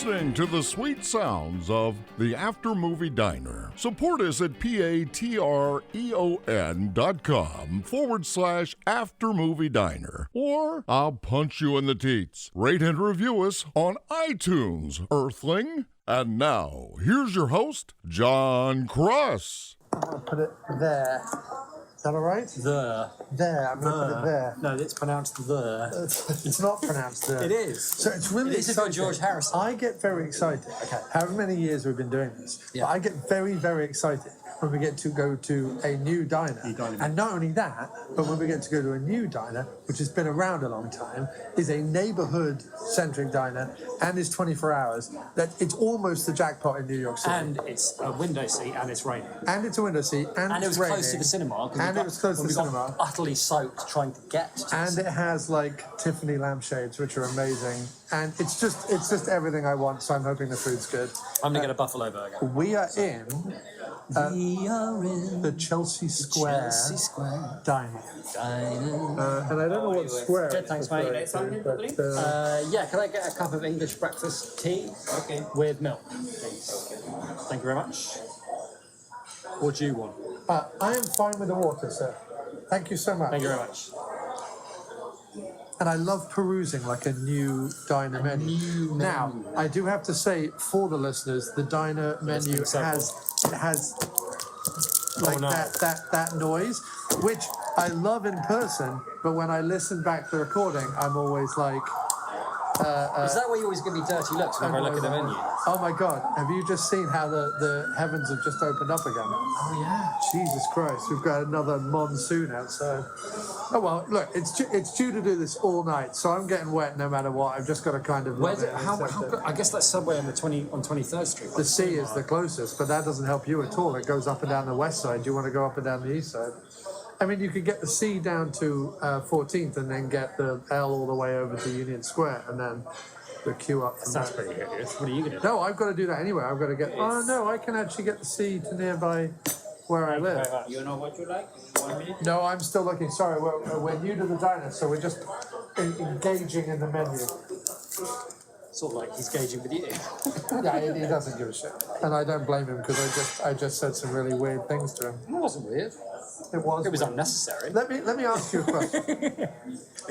listening to the sweet sounds of the After Movie Diner. Support us at patreon.com/After Movie Diner. Or I'll punch you in the teats. Rate and review us on iTunes, Earthling. And now, here's your host, John Cross. I'm going to put it there. Is that all right? There. There. I'm going to put it there. No, it's pronounced there. It's not pronounced there. It is. So it's really It is exciting. George Harrison. I get very excited. Okay. However many years we've been doing this, Yeah. but I get very, very excited when we get to go to a new diner. And not only that, but when we get to go to a new diner, which has been around a long time, is a neighborhood-centric diner and is 24 hours. That it's almost the jackpot in New York City. And it's a window seat and it's raining. And it's a window seat, and it it's was raining. close to the cinema. And it was close to the cinema. Utterly soaked trying to get to And it has like Tiffany lampshades, which are amazing. And it's just everything I want. So I'm hoping the food's good. I'm going to get a buffalo burger. We are in the Chelsea Square Diner. And I don't know what square. Good, thanks, mate. Yeah, can I get a cup of English breakfast tea? Okay. With milk, please. Thank you very much. What do you want? I am fine with the water, sir. Thank you so much. Thank you very much. And I love perusing like a new diner menu. Now, I do have to say for the listeners, the diner menu has like that noise, which I love in person, but when I listen back to the recording, I'm always like... Is that where you always give me dirty looks whenever I look at the menu? Oh my God, have you just seen how the heavens have just opened up again? Oh yeah. Jesus Christ, we've got another monsoon outside. Oh well, look, it's due to do this all night, so I'm getting wet no matter what. I've just got to kind of... Where's it? I guess that's somewhere on 23rd Street. The sea is the closest, but that doesn't help you at all. It goes up and down the west side. Do you want to go up and down the east side? I mean, you could get the C down to 14th and then get the L all the way over to Union Square and then the Q up from That's there. pretty good. What are you going to do? No, I've got to do that anyway. I've got to get... Oh, no, I can actually get the C to nearby where I live. You know what you like? 1 minute? No, I'm still looking. Sorry, we're new to the diner, so we're just engaging in the menu. Sort of like he's gauging with you. Yeah, he doesn't give a shit. And I don't blame him because I just said some really weird things to him. It wasn't weird. It was weird. unnecessary. Let me ask you a question.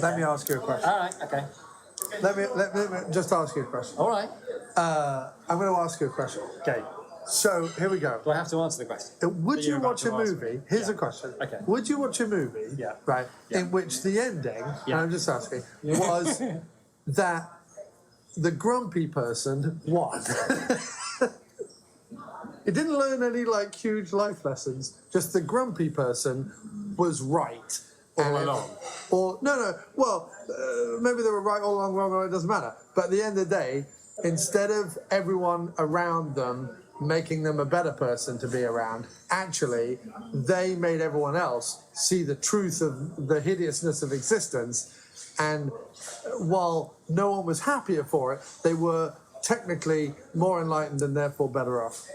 Let me ask you a question. All right, okay. Let me just ask you a question. All right. I'm going to ask you a question. Okay. So here we go. Do I have to answer the question? Would you watch a movie? Here's a question. Okay. Would you watch a movie? Yeah. Right. Yeah. In which the ending, and I'm just asking, was that the grumpy person won? It didn't learn any like huge life lessons. Just the grumpy person was right all along. Or no. Well, maybe they were right all along. Wrong. It doesn't matter. But at the end of the day, instead of everyone around them making them a better person to be around, actually, they made everyone else see the truth of the hideousness of existence. And while no one was happier for it, they were technically more enlightened and therefore better off.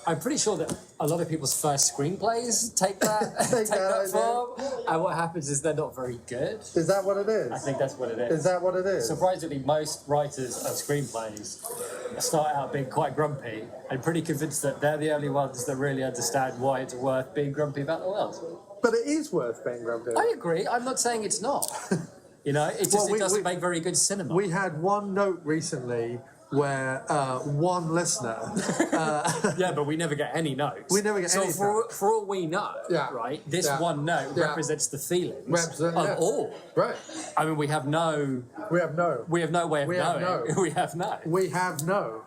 I'm pretty sure that a lot of people's first screenplays take that form, and what happens is they're not very good. Is that what it is? I think that's what it is. Is that what it is? Surprisingly, most writers of screenplays start out being quite grumpy and pretty convinced that they're the only ones that really understand why it's worth being grumpy about the world. But it is worth being grumpy. I agree. I'm not saying it's not. You know, it doesn't make very good cinema. We had one note recently where one listener... yeah, but we never get any notes. We never get any notes. So for all we know, right, this one note represents the feelings of all. Right. I mean, we have no... We have no. We have no way of knowing. We have no. We have no.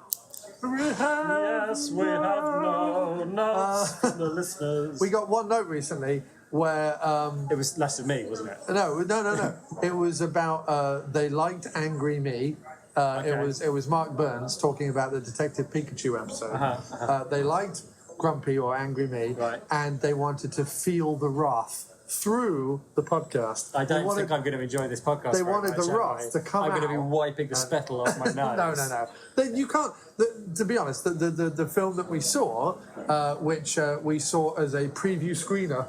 Yes, we have no notes from the listeners. We got one note recently where... it was less than me, wasn't it? No. It was about they liked Angry Me. Okay. It was Mark Burns talking about the Detective Pikachu episode. They liked Grumpy or Angry Me, and they wanted to feel the wrath through the podcast. I don't think I'm going to enjoy this podcast. They wanted the wrath to come out. I'm going to be wiping the spettle off my nose. No. You can't. To be honest, the film that we saw, which we saw as a preview screener.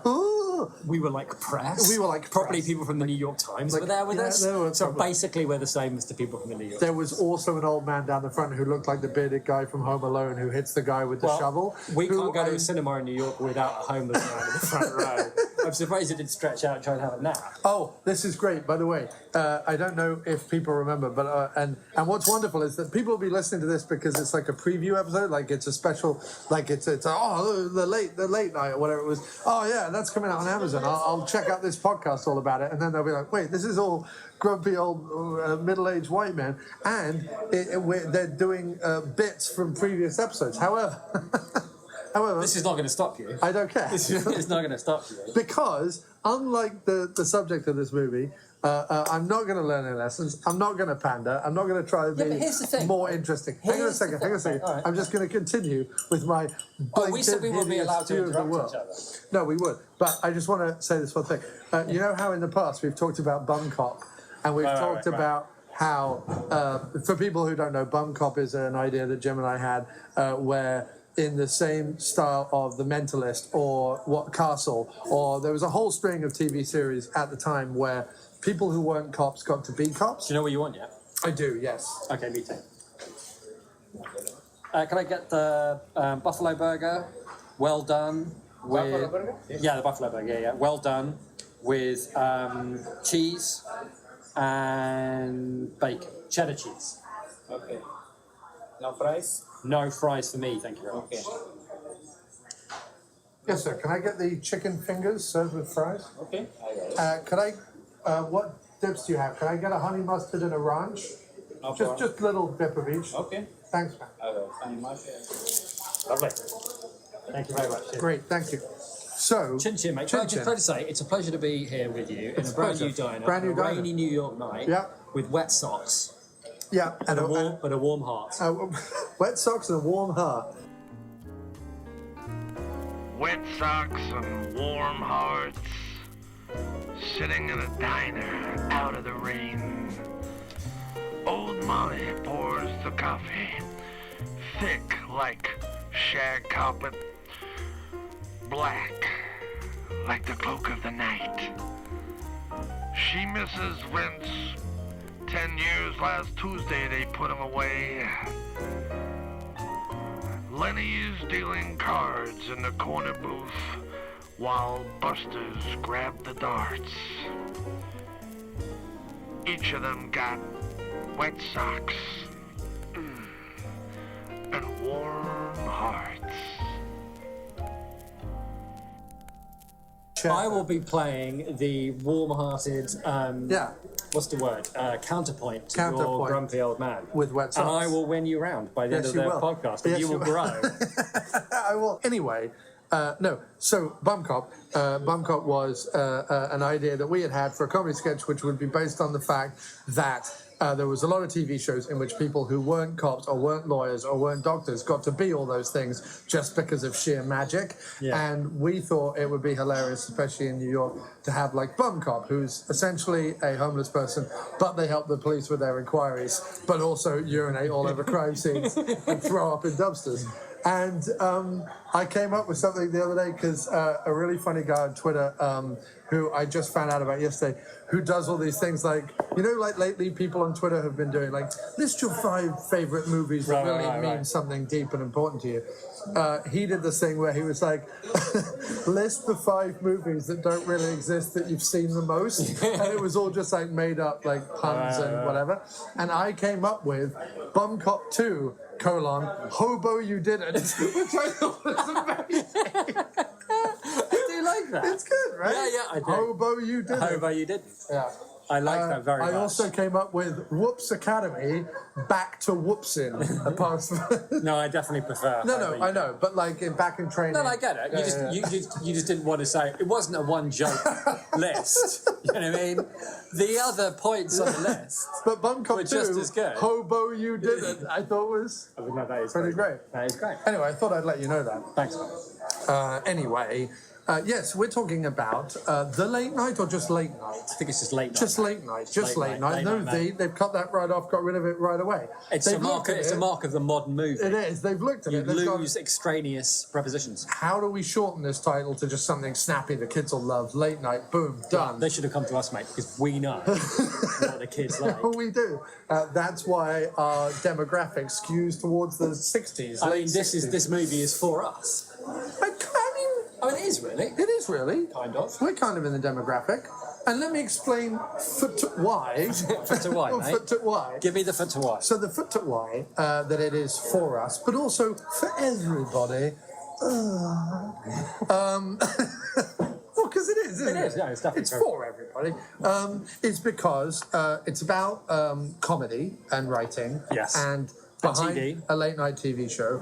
We were like press. We were like probably press. people from the New York Times Like, were there with yeah, us. they were So probably- basically, we're the same as the people from the New York. There was also an old man down the front who looked like the bearded guy from Home Alone who hits the guy with the shovel. We who can't go to I- a cinema in New York without a homeless man in the front row. I'm surprised it didn't stretch out and try and have a nap. Oh, this is great. By the way, I don't know if people remember, but and what's wonderful is that people will be listening to this because it's like a preview episode, like it's a special, like it's the late night or whatever it was. Oh yeah, that's coming out on Amazon. I'll check out this podcast all about it, and then they'll be like, wait, this is all grumpy old middle-aged white men, and they're doing bits from previous episodes. However, This is not going to stop you. I don't care. It's not going to stop you. Because, unlike the subject of this movie, I'm not going to learn any lessons. I'm not going to pander. I'm not going to try to but here's the be thing. more interesting. Hang on a Here's the second. thing. All right. I'm just going to continue with my We said we would be hideous allowed to view of the interrupt world. each other. No, we would. But I just want to say this one thing. You know how in the past we've talked about bum cop, and we've talked about how, for people who don't know, bum cop is an idea that Jim and I had where in the same style of The Mentalist or What Castle, or there was a whole string of TV series at the time where people who weren't cops got to be cops. Do you know what you want yet? I do, yes. Okay, me too. Can I get the buffalo burger? Well done. With, Buffalo burger? Yeah, the buffalo burger. Yeah. Well done with cheese and bacon, cheddar cheese. Okay. No fries? No fries for me, thank you very much. Okay. Yes, sir. Can I get the chicken fingers served with fries? Okay. I got it. Could I, what dips do you have? Can I get a honey mustard and a ranch? No problem. Just a little dip of each. Okay. Thanks, man. I will. Honey mustard. Lovely. Thank you very much. Great, thank you. So, Chin chin, mate. Chin Can I just chin. try to say, it's a pleasure to be here with you in It's a a brand pleasure. new diner, Brand new on a diner. rainy New York night, Yeah. with wet socks yeah, and a warm heart. wet socks and a warm heart. Wet socks and warm hearts, sitting in a diner out of the rain. Old Molly pours the coffee, thick like shag carpet, black like the cloak of the night. She misses Vince. 10 years last Tuesday they put him away. Lenny's dealing cards in the corner booth while Buster's grab the darts. Each of them got wet socks and warm hearts. I will be playing the warm-hearted, what's the word, counterpoint to your Counterpoint. grumpy old man. With wet And socks. I will win you round by the end Yes, of you the will. podcast, and Yes, you will you will. grow. I will. Anyway, no. So, Bum Cop. Bum Cop was an idea that we had for a comedy sketch, which would be based on the fact that there was a lot of TV shows in which people who weren't cops or weren't lawyers or weren't doctors got to be all those things just because of sheer magic. Yeah. And we thought it would be hilarious, especially in New York, to have like Bum Cop, who's essentially a homeless person, but they help the police with their inquiries, but also urinate all over crime scenes and throw up in dumpsters. And I came up with something the other day because a really funny guy on Twitter who I just found out about yesterday, who does all these things like, you know, like lately people on Twitter have been doing like, list your 5 favorite movies that really mean something deep and important to you. He did this thing where he was like, list the 5 movies that don't really exist that you've seen the most. And it was all just like made up like puns and whatever. And I came up with Bum Cop 2, Hobo You Didn't, which I thought was amazing. I do like that. It's good, right? Yeah, I do. Hobo You Didn't. However you didn't. Yeah. I like that very much. I also came up with Whoops Academy, back to Whoopsin. No, I definitely prefer. No, However no, You I Did. know, but like in back in training. No, I get it. You just didn't want to say it wasn't a one joke list. You know what I mean? The other points on the list. But Bum Cop were 2, just as good. Hobo You Didn't, I thought was That is pretty great. That is great. Anyway, I thought I'd let you know that. Thanks, man. Anyway, Yes, we're talking about the late night or just late night? I think it's just late night. Just late night. Just late night. No, they've cut that right off, got rid of it right away. It's a mark of the modern movie. It is. They've looked at You it. They've lose extraneous prepositions. how do we shorten this title to just something snappy the kids will love? Late night, boom, done. They should have come to us, mate, because we know what the kids like. We do. That's why our demographic skews towards the 60s. I late mean, 60s. this movie is for us. I mean, it is really. It is really. Kind of. We're kind of in the demographic. And let me explain why. Foot to why, mate. Foot to why. Give me the foot to why. So the foot to why that it is for us, but also for everybody. Well, because it is, isn't it? It is, yeah, it's definitely It's true. for everybody. It's because it's about comedy and writing. Yes. And behind TV. a late night TV show,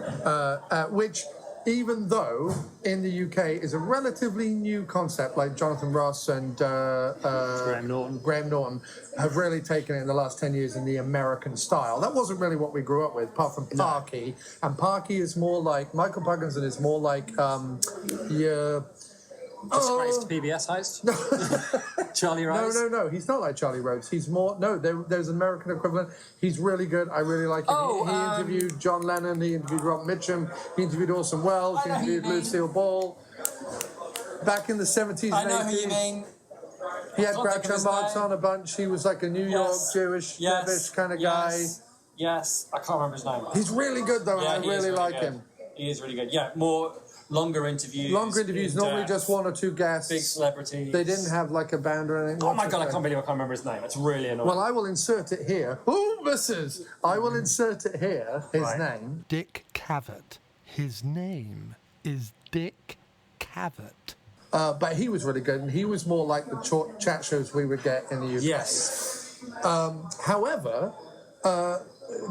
which, even though in the UK is a relatively new concept, like Jonathan Ross and Graham Norton have really taken it in the last 10 years in the American style. That wasn't really what we grew up with, apart from Parky. And Parky is more like, Michael Parkinson is more like your... Disgraced PBS host? Charlie Rose? No. He's not like Charlie Rose. He's more... No, there's an American equivalent. He's really good. I really like him. He interviewed John Lennon. He interviewed Rob Mitchum. He interviewed Orson Welles. He interviewed Lucille Ball. Back in the 70s and 80s. I know who you mean. He had Can't think of Groucho his Marx name. on a bunch. He was like a New York Jewish rubbish kind of guy. Yes, I can't remember his name. He's really good though, and I he is really like good. him. He is really good. Yeah, longer interviews. Longer interviews, normally in-depth, just one or two guests. big celebrities. They didn't have like a band or anything. Oh my god, I can't believe I can't remember his name. It's really annoying. Well, I will insert it here. Ooh, missus! I will insert it here. His name. Dick Cavett. His name is Dick Cavett. But he was really good, and he was more like the chat shows we would get in the UK. Yes. However,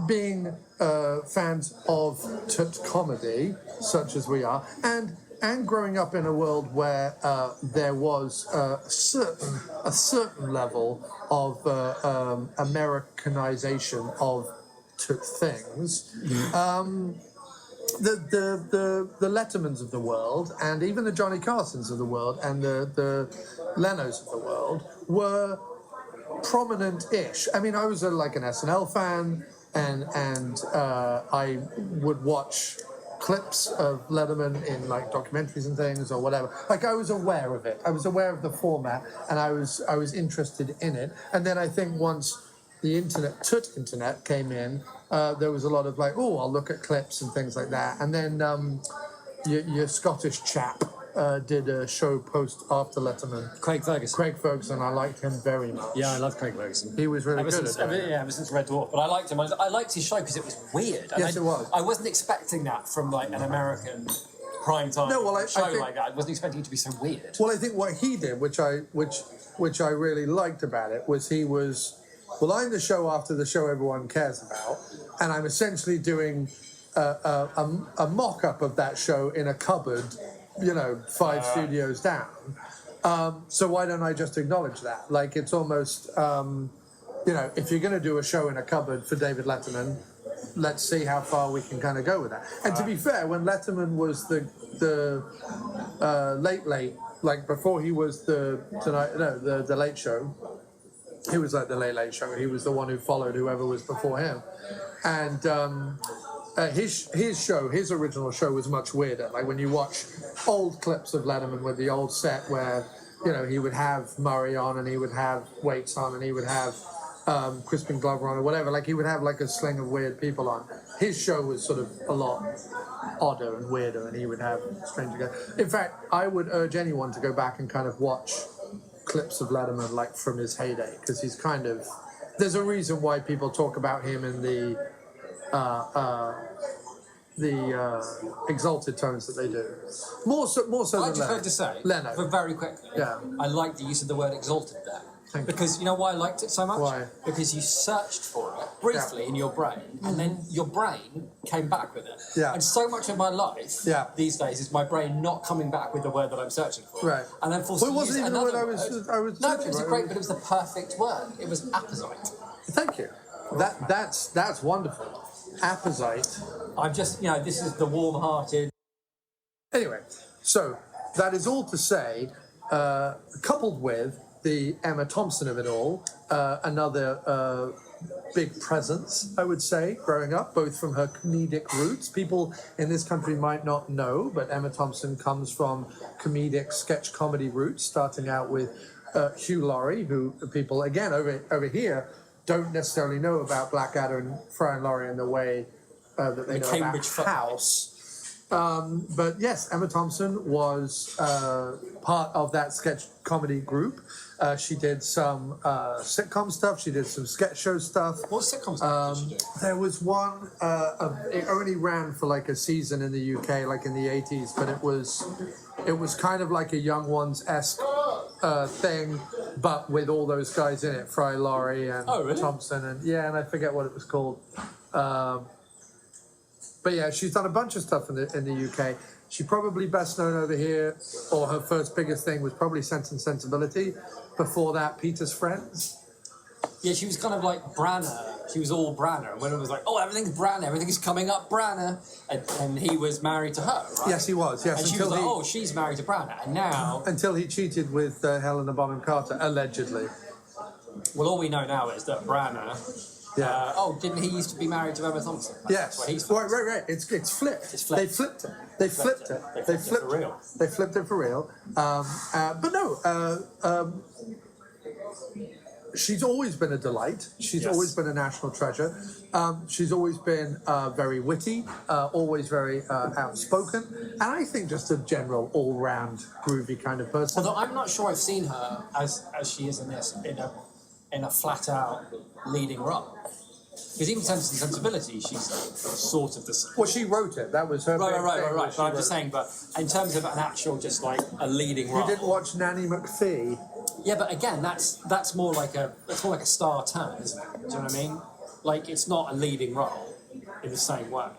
being fans of tut comedy, such as we are, and growing up in a world where there was a certain level of Americanization of tut things. The Lettermans of the world, and even the Johnny Carsons of the world, and the Lenos of the world were prominent-ish. I mean, I was like an SNL fan, and I would watch clips of Letterman in like documentaries and things or whatever. Like I was aware of it. I was aware of the format, and I was interested in it. And then I think once the tut internet came in, there was a lot of like, oh, I'll look at clips and things like that. And then your Scottish chap did a show post after Letterman. Craig Ferguson. I liked him very much. Yeah, I love Craig Ferguson. He was really good at it. Ever since Red Dwarf. But I liked him. I liked his show because it was weird. Yes, it was. I wasn't expecting that from like an American primetime show like that. I wasn't expecting it to be so weird. Well, I think what he did, which I really liked about it, was he was, well, I'm the show after the show everyone cares about, and I'm essentially doing a mock-up of that show in a cupboard, 5 studios down. So why don't I just acknowledge that? Like, it's almost, if you're going to do a show in a cupboard for David Letterman, let's see how far we can kind of go with that. And to be fair, when Letterman was the late, like before he was the Late Show, he was like the Late Show. He was the one who followed whoever was before him. And his original show was much weirder. Like when you watch old clips of Letterman with the old set where, he would have Murray on and he would have Waits on and he would have Crispin Glover on or whatever. Like he would have like a sling of weird people on. His show was sort of a lot odder and weirder, and he would have stranger guys. In fact, I would urge anyone to go back and kind of watch clips of Letterman like from his heyday, because he's kind of, there's a reason why people talk about him in the exalted tones that they do. More so I than just Leno. heard to say, Leno. but very quickly, Yeah. I like the use of the word exalted there. Thank you. Because you know why I liked it so much? Why? Because you searched for it briefly in your brain, and then your brain came back with it. Yeah. And so much of my life these days is my brain not coming back with the word that I'm searching for. Right. And then forced Well, it to wasn't use even the word another I was No, but searching it was for. but it was the perfect word. It was apposite. Thank you. That's wonderful. Apposite. I'm just, this is the warm-hearted. Anyway, so that is all to say, coupled with the Emma Thompson of it all, another big presence, I would say, growing up, both from her comedic roots. People in this country might not know, but Emma Thompson comes from comedic sketch comedy roots, starting out with Hugh Laurie, who people, again, over here, don't necessarily know about Blackadder and Fry and Laurie in the way that they know Cambridge about House. But yes, Emma Thompson was part of that sketch comedy group. She did some sitcom stuff. She did some sketch show stuff. What sitcom stuff did she do? There was one. It only ran for like a season in the UK, like in the 80s. But it was kind of like a Young Ones-esque thing, but with all those guys in it, Fry, Laurie, and Thompson, and I forget what it was called. But yeah, she's done a bunch of stuff in the UK. She's probably best known over here, or her first biggest thing was probably Sense and Sensibility. Before that, Peter's Friends. Yeah, she was kind of like Branner. She was all Branner. And when it was like, oh, everything's Branner, everything's coming up Branner. And he was married to her, right? Yes, he was, yes. And she was like, oh, she's married to Branner. And now... Until he cheated with Helena Bonham Carter, allegedly. Well, all we know now is that Branner... Yeah. Didn't he used to be married to Emma Thompson? Yes. Right. It's flipped. It's flipped. They flipped it. They flipped it. They flipped it for real. They flipped it for real. But no. She's always been a delight. She's always been a national treasure. She's always been very witty, always very outspoken, and I think just a general all-round groovy kind of person. Although I'm not sure I've seen her as she is in this in a flat-out leading role. Because even Sense and Sensibility, she's sort of the... Well, she wrote it. That was her big thing. Right. But I'm just saying, but in terms of an actual, just like a leading role... You didn't watch Nanny McPhee? Yeah, but again, that's more like a star turn, isn't it? Do you know what I mean? Like, it's not a leading role in the same way.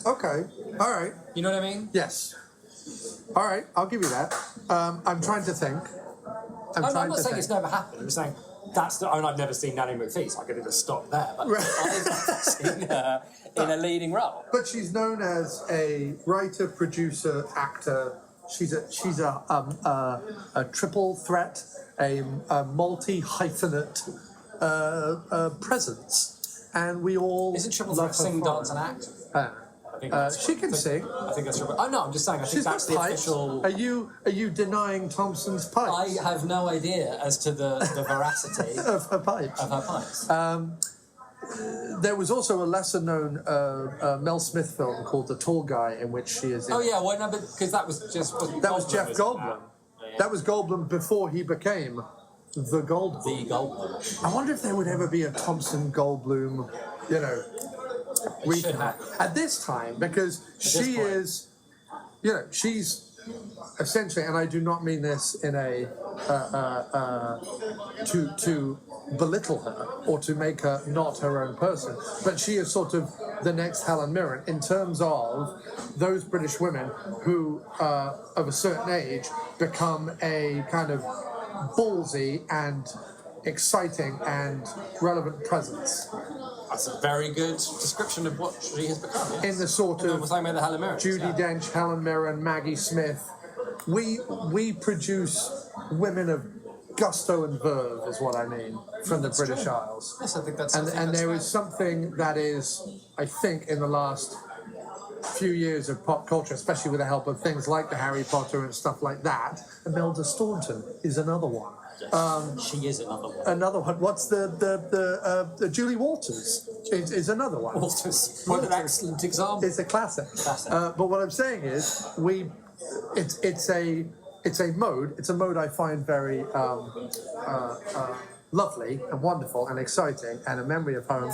Okay. All right. You know what I mean? Yes. All right. I'll give you that. I'm trying to think. I'm not saying it's never happened. I'm saying I've never seen Nanny McPhee, so I could just stop there. But I've never seen her in a leading role. But she's known as a writer, producer, actor. She's a triple threat, a multi-hyphenate presence, and we all isn't triple threat sing, dance, and act? She can sing. I think that's true. Oh no, I'm just saying. I think that's the official. Are you denying Thompson's pipes? I have no idea as to the veracity of her pipes. There was also a lesser-known Mel Smith film called The Tall Guy, in which she is in. Oh yeah, well no, because that was just that was Jeff Goldblum. That was Goldblum before he became the Goldblum. The Goldblum. I wonder if there would ever be a Thompson Goldblum, at this time, because she is, she's essentially, and I do not mean this in a to belittle her or to make her not her own person, but she is sort of the next Helen Mirren in terms of those British women who, of a certain age, become a kind of ballsy and exciting and relevant presence. That's a very good description of what she has become. Yes. In the sort of the Helen Mirren, Judi Dench, Helen Mirren, Maggie Smith, we produce women of gusto and verve, is what I mean, from the British Isles. Yes, I think that's. And there is something that is, I think, in the last few years of pop culture, especially with the help of things like the Harry Potter and stuff like that. Imelda Staunton is another one. She is another one. Another one. What's the Julie Walters is another one. Walters. What an excellent example. It's a classic. But what I'm saying is, it's a mode. It's a mode I find very lovely and wonderful and exciting, and a memory of home.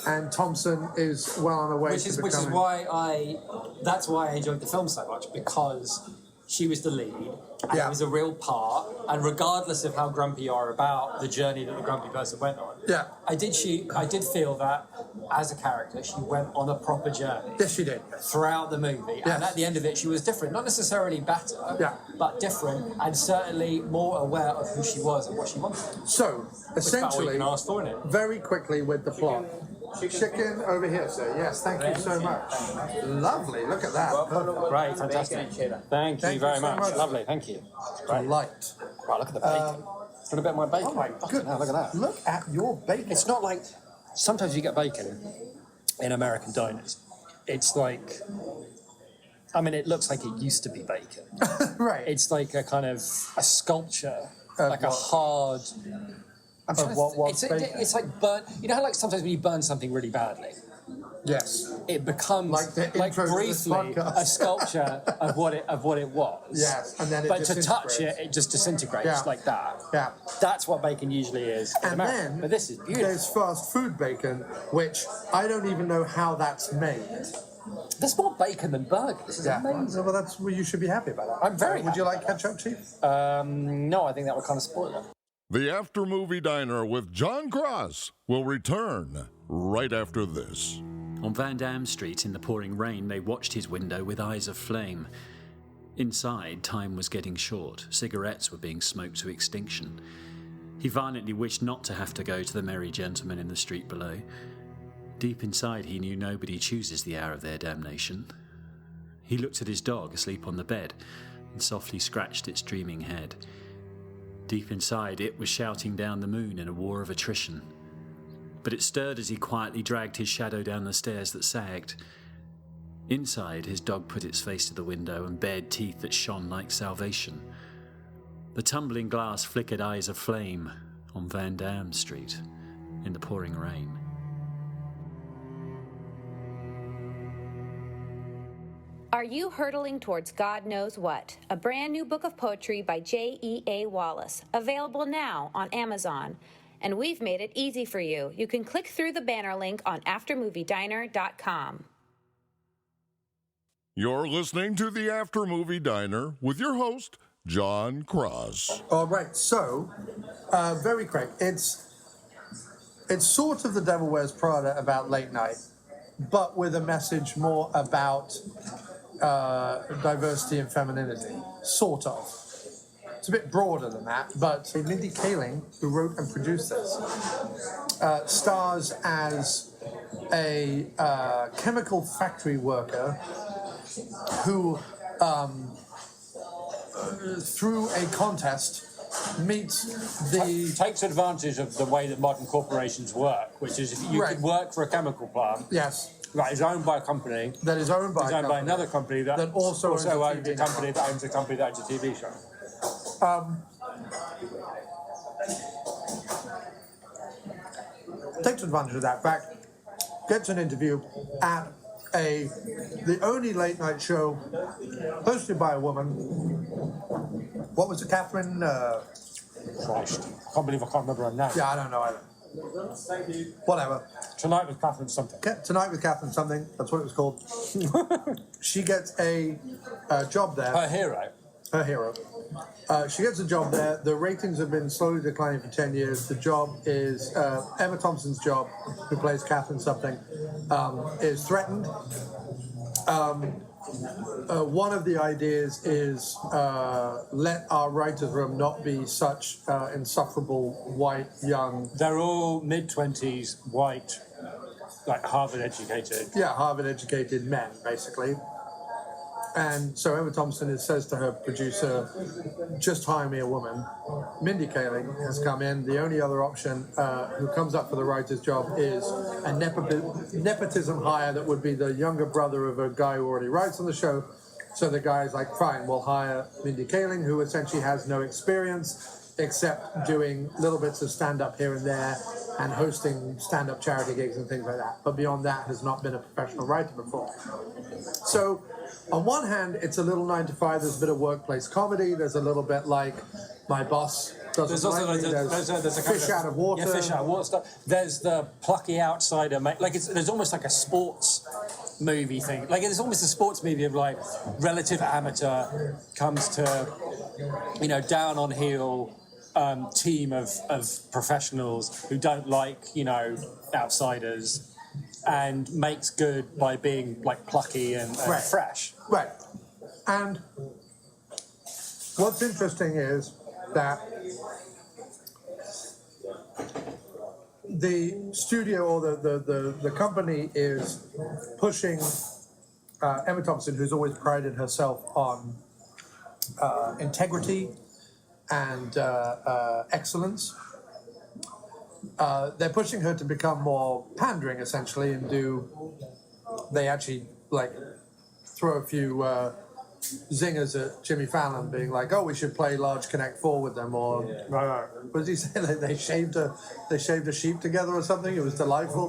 And Thompson is well on her way to becoming. Which is why that's why I enjoyed the film so much, because she was the lead, and it was a real part, and regardless of how grumpy you are about the journey that the grumpy person went on, I did feel that as a character she went on a proper journey. Yes, she did. Throughout the movie, and at the end of it she was different, not necessarily better, but different, and certainly more aware of who she was and what she wanted. So, essentially, what you can ask for in it. Very quickly with the plot, chicken over here, sir. Yes, thank you so much. Lovely. Look at that. Right, fantastic. Thank you very so much. much. Lovely, thank you. Light. Wow, look at the bacon. Got a bit of my bacon. Oh my goodness. Look at that. Look at your bacon. It's not like sometimes you get bacon in American diners. It's like, I mean, it looks like it used to be bacon. Right. It's like a kind of a sculpture, like a what? hard. I'm trying to what's bacon? it's like burn. You know how like sometimes when you burn something really badly, Yes. it becomes Like the intro to this briefly podcast. a sculpture of what it was. Yes, and then it but to touch disintegrates. it just disintegrates Yeah. like that. Yeah. That's what bacon usually is in And America. then But this is beautiful. there's fast food bacon, which I don't even know how that's made. There's more bacon than burgers. This is amazing. Well, that's well, you should be happy about that. I'm very Would you happy like ketchup, Chief? No, I think that would kind of spoil it. The After Movie Diner with John Cross will return right after this. On Van Dam Street in the pouring rain, they watched his window with eyes of flame. Inside, time was getting short. Cigarettes were being smoked to extinction. He violently wished not to have to go to the merry gentleman in the street below. Deep inside, he knew nobody chooses the hour of their damnation. He looked at his dog asleep on the bed and softly scratched its dreaming head. Deep inside, it was shouting down the moon in a war of attrition. But it stirred as he quietly dragged his shadow down the stairs that sagged. Inside, his dog put its face to the window and bared teeth that shone like salvation. The tumbling glass flickered eyes of flame on Van Dam Street in the pouring rain. Are You Hurtling Towards God Knows What? A brand new book of poetry by J.E.A. Wallace, available now on Amazon. And we've made it easy for you. You can click through the banner link on aftermoviediner.com. You're listening to the After Movie Diner with your host, John Cross. All right, so, very quick. It's sort of The Devil Wears Prada about late night, but with a message more about diversity and femininity, sort of. It's a bit broader than that, but Mindy Kaling, who wrote and produced this, stars as a chemical factory worker who, through a contest, meets the... Takes advantage of the way that modern corporations work, which is if you could work for a chemical plant. Yes. Right, it's owned by a company. That is owned by another company that also owns owns a company that owns a company that owns a TV show. Takes advantage of that fact, gets an interview at the only late night show hosted by a woman. What was it, Catherine? Christ, I can't believe I can't remember her name. Yeah, I don't know either. Whatever. Tonight with Catherine something. Tonight with Catherine something. That's what it was called. She gets a job there. Her hero. Her hero. She gets a job there. The ratings have been slowly declining for 10 years. The job is Emma Thompson's job, who plays Catherine something, is threatened. One of the ideas is let our writers' room not be such insufferable white young. They're all mid-20s white, like Harvard educated. Yeah, Harvard educated men, basically. And so Emma Thompson says to her producer, just hire me a woman. Mindy Kaling has come in. The only other option who comes up for the writer's job is a nepotism hire that would be the younger brother of a guy who already writes on the show. So the guy's like, fine, we'll hire Mindy Kaling, who essentially has no experience except doing little bits of stand-up here and there and hosting stand-up charity gigs and things like that. But beyond that, has not been a professional writer before. So on one hand, it's a little 9 to 5. There's a bit of workplace comedy. There's a little bit like my boss doesn't like me. There's a fish out of water. Yeah, fish out of water stuff. There's the plucky outsider, mate. Like there's almost like a sports movie thing. Like it's almost a sports movie of like relative amateur comes to, down on heel team of professionals who don't like, outsiders. And makes good by being like plucky and fresh. Right. And what's interesting is that the studio or the company is pushing Emma Thompson, who's always prided herself on integrity and excellence. They're pushing her to become more pandering, essentially, and they actually like throw a few zingers at Jimmy Fallon, being like, "Oh, we should play Large Connect 4 with them," or what did he say? They shaved a sheep together or something. It was delightful.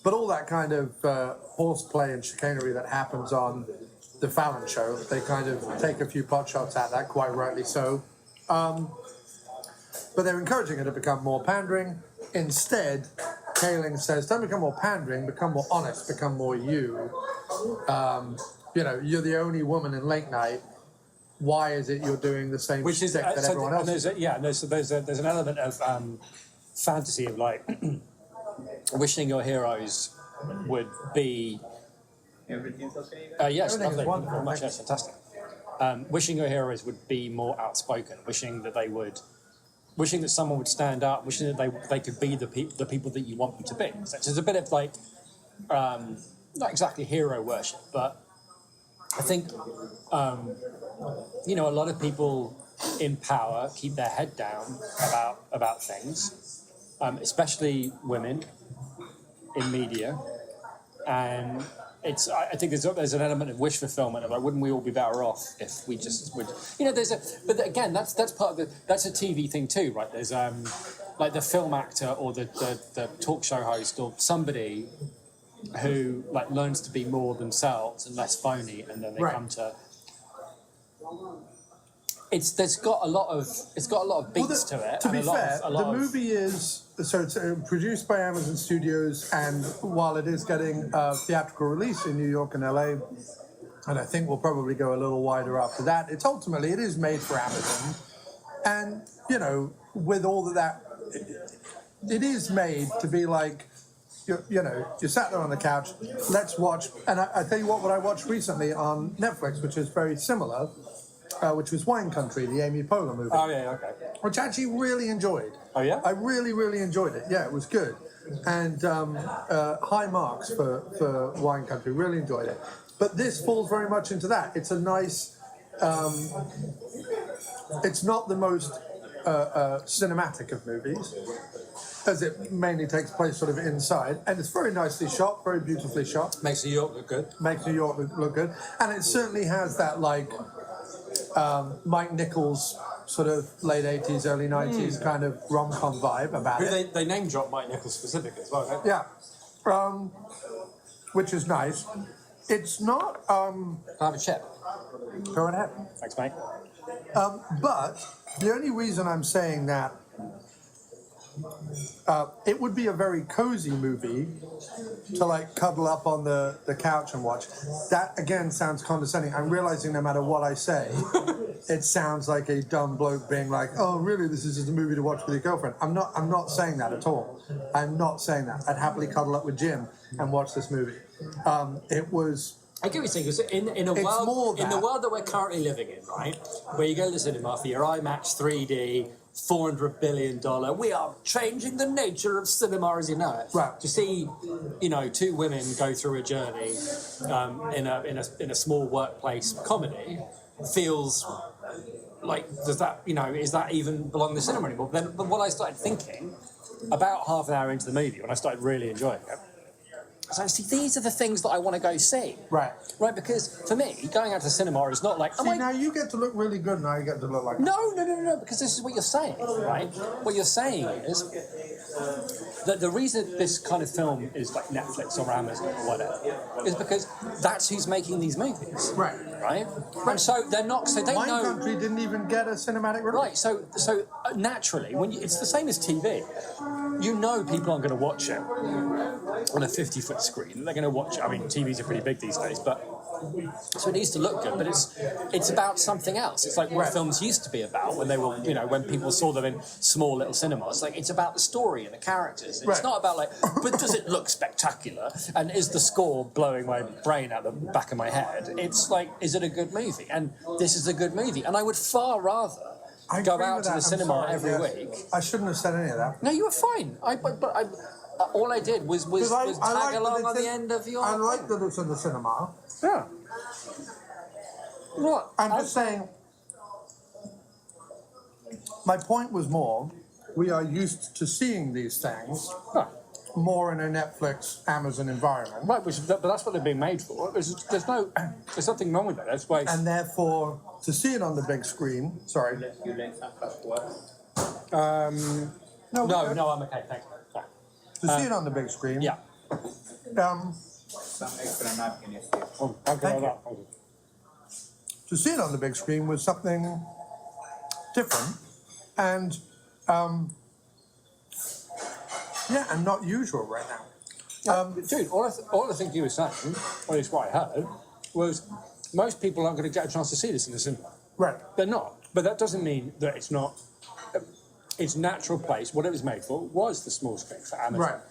But all that kind of horseplay and chicanery that happens on the Fallon show, they kind of take a few pot shots at that, quite rightly so. But they're encouraging her to become more pandering. Instead, Kaling says, don't become more pandering, become more honest, become more you. You're the only woman in late night. Why is it you're doing the same shtick that everyone else is? There's an element of fantasy of like wishing your heroes would be. Everything's okay? Yes, Everything is lovely. wonderful. Very much, yes, fantastic. Wishing your heroes would be more outspoken. Wishing that someone would stand up. Wishing that they could be the people that you want them to be. So it's a bit of like, not exactly hero worship, but I think a lot of people in power keep their head down about things, especially women in media, and I think there's an element of wish fulfillment of like, wouldn't we all be better off if we just would, but again, that's part of that's a TV thing too, right? There's like the film actor or the talk show host or somebody who like learns to be more themselves and less phony, and then they come to. It's got a lot of beats to it. To be fair, the movie is it's produced by Amazon Studios, and while it is getting a theatrical release in New York and LA, and I think we'll probably go a little wider after that, it is made for Amazon, and with all of that, it is made to be like. You sat there on the couch, let's watch, and I tell you what I watched recently on Netflix, which is very similar, which was Wine Country, the Amy Poehler movie. Oh, yeah, okay. Which I actually really enjoyed. Oh, yeah? I really, really enjoyed it. Yeah, it was good. And high marks for Wine Country, really enjoyed it. But this falls very much into that. It's a nice, it's not the most cinematic of movies, as it mainly takes place sort of inside, and it's very nicely shot, very beautifully shot. Makes New York look good. Makes New York look good, and it certainly has that like Mike Nicholls sort of late 80s, early 90s kind of rom-com vibe about it. They name drop Mike Nicholls specifically as well, don't they? Yeah, which is nice. It's not. Can I have a chip? Go ahead. Thanks, mate. But the only reason I'm saying that. It would be a very cozy movie to like cuddle up on the couch and watch. That again sounds condescending. I'm realizing no matter what I say, it sounds like a dumb bloke being like, "Oh, really? This is just a movie to watch with your girlfriend." I'm not saying that at all. I'm not saying that. I'd happily cuddle up with Jim and watch this movie. It was. I get what you're saying, because in the world that we're currently living in, right, where you go to the cinema for your IMAX 3D. $400 billion. We are changing the nature of cinema as you know it. Right. To see, two women go through a journey in a small workplace comedy feels like is that even belong in the cinema anymore? But what I started thinking about half an hour into the movie, when I started really enjoying it. So see, these are the things that I want to go see. Right. Right, because for me, going out to the cinema is not like... now you get to look really good, now you get to look like... No, because this is what you're saying, right? What you're saying is that the reason this kind of film is like Netflix or Amazon or whatever is because that's who's making these movies. Right. Right? And so they're not... So they Wine know... Country didn't even get a cinematic release. Right, so naturally, it's the same as TV. People aren't going to watch it on a 50-foot screen. They're going to watch it. I mean, TVs are pretty big these days, but so it needs to look good. But it's about something else. It's like what films used to be about when they were, when people saw them in small little cinemas. Like it's about the story and the characters. It's not about like, but does it look spectacular? And is the score blowing my brain out the back of my head? It's like, is it a good movie? And this is a good movie. And I would far rather go out to the cinema every week. I shouldn't have said any of that. No, you were fine. All I did was tag along on the end of your... I like that it's in the cinema. Yeah. What? I'm just saying, my point was more, we are used to seeing these things more in a Netflix, Amazon environment. Right, but that's what they're being made for. There's nothing wrong with that. That's why. And therefore, to see it on the big screen, sorry. You learn some fast words. No, I'm okay, thanks. To see it on the big screen. Yeah. Some extra napkin you see. Oh, Thank you. To see it on the big screen was something different and and not usual right now. Dude, all I think you were saying, or at least what I heard, was most people aren't going to get a chance to see this in the cinema. Right. They're not. But that doesn't mean that it's not. Its natural place, what it was made for, was the small screen for Amazon. Right.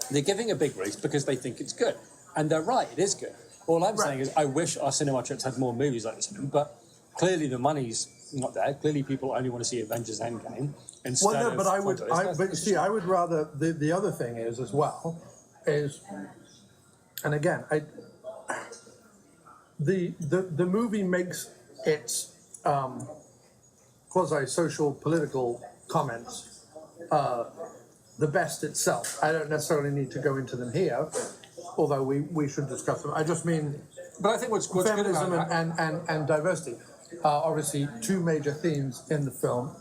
They're giving a big release because they think it's good. And they're right, it is good. All I'm saying is I wish our cinema trips had more movies like this in them, but clearly the money's not there. Clearly people only want to see Avengers Endgame instead Well, no, but I would rather, the other thing is as well, and again, the movie makes its quasi-social political comments the best itself. I don't necessarily need to go into them here, although we should discuss them. I just mean, but I think what's feminism good about and diversity are obviously two major themes in the film.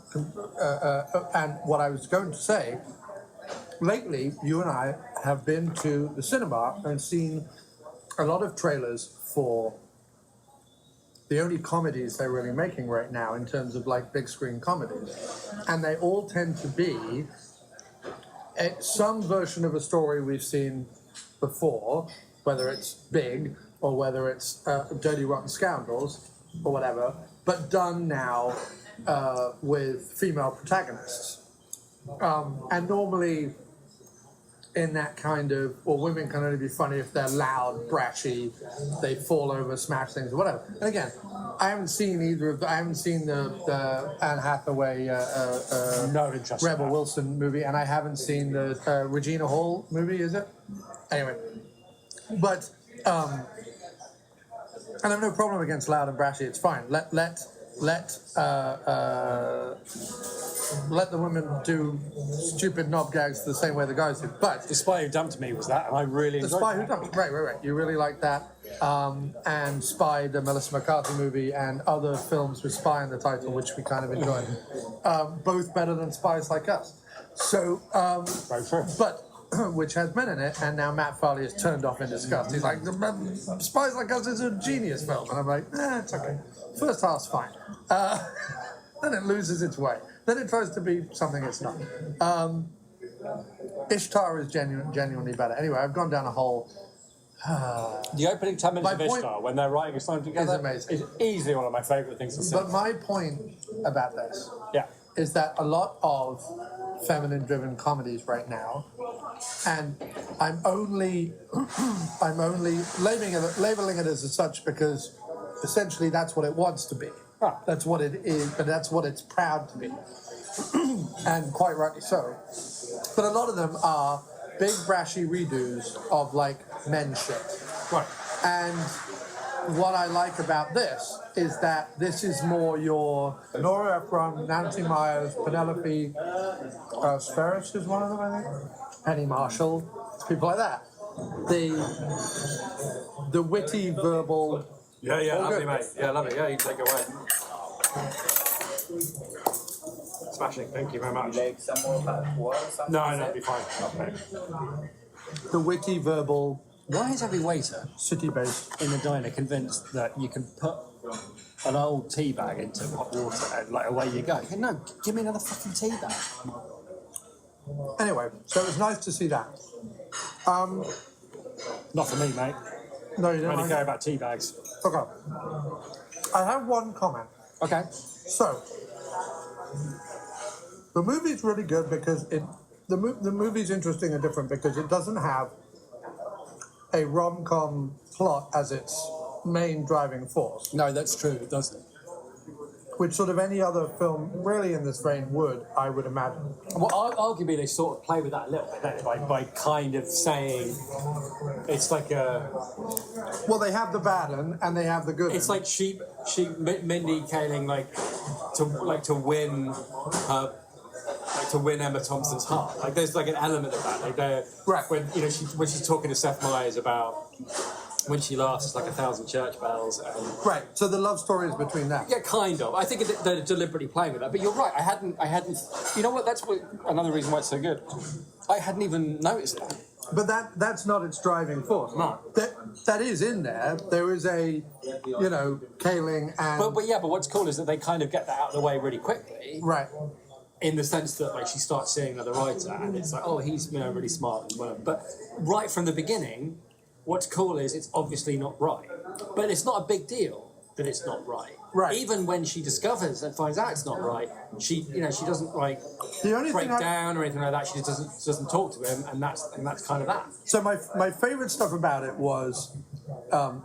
And what I was going to say, lately, you and I have been to the cinema and seen a lot of trailers for the only comedies they're really making right now in terms of like big screen comedies. And they all tend to be some version of a story we've seen before, whether it's Big or whether it's Dirty Rotten Scoundrels or whatever, but done now with female protagonists. And normally in that kind of, well, women can only be funny if they're loud, brashy, they fall over, smash things, or whatever. And again, I haven't seen either of the, I haven't seen the Anne Hathaway Rebel Wilson movie, and I haven't seen the Regina Hall movie, is it? Anyway, but, and I have no problem against loud and brashy, it's fine. Let the women do stupid knob gags the same way the guys do. But The Spy Who Dumped Me was that, and I really enjoyed The Spy Who Dumped Me, right. You really like that. And Spy, the Melissa McCarthy movie, and other films with Spy in the title, which we kind of enjoyed. Both better than Spies Like Us. So, very true. But which has men in it, and now Matt Farley is turned off in disgust. He's like, Spies Like Us is a genius film. And I'm like, it's okay. First half's fine. Then it loses its way. Then it tries to be something it's not. Ishtar is genuinely better. Anyway, I've gone down a whole... the opening 10 minutes of Ishtar, when they're writing a song together, is easily one of my favourite things to see. But my point about this is that a lot of feminine-driven comedies right now, and I'm only labeling it as such because essentially that's what it wants to be. That's what it is, but that's what it's proud to be. And quite rightly so. But a lot of them are big, brashy redos of, like, men shit. Right. And what I like about this is that this is more your Nora Ephron, Nancy Myers, Penelope Spheris is one of them, I think. Penny Marshall, people like that. The witty, verbal... Yeah, lovely, mate. Yeah, love it. Yeah, you take it away. Smashing. Thank you very much. Like some more fast words? No, it'll be fine. The witty, verbal... Why is every waiter city-based in the diner convinced that you can put an old tea bag into hot water and, like, away you go? No, give me another fucking tea bag. Anyway, so it was nice to see that. Not for me, mate. No, you didn't. I only care about tea bags. Okay. I have one comment. Okay. So, the movie's really good because the movie's interesting and different because it doesn't have a rom-com plot as its main driving force. No, that's true. It doesn't. which sort of any other film really in this vein would, I would imagine. Well, arguably they sort of play with that a little bit, don't they? By kind of saying it's like a. Well, they have the bad one and they have the good. It's like Mindy Kaling to win her. Like to win Emma Thompson's heart, like there's like an element of that. Like they're right when when she's talking to Seth Meyers about when she laughs, it's like 1,000 church bells. And, right. So the love story is between that. Yeah, kind of. I think they're deliberately playing with that. But you're right. I hadn't. You know what? That's another reason why it's so good. I hadn't even noticed that. But that's not its driving force. No. That is in there. There is a, Kaling and. But what's cool is that they kind of get that out of the way really quickly. Right. In the sense that like she starts seeing another writer and it's like, oh, he's really smart and whatever. But right from the beginning, what's cool is it's obviously not right. But it's not a big deal that it's not right. Right. Even when she discovers and finds out it's not right, she doesn't like break down or anything like that. She just doesn't talk to him, and that's kind of that. So my favourite stuff about it was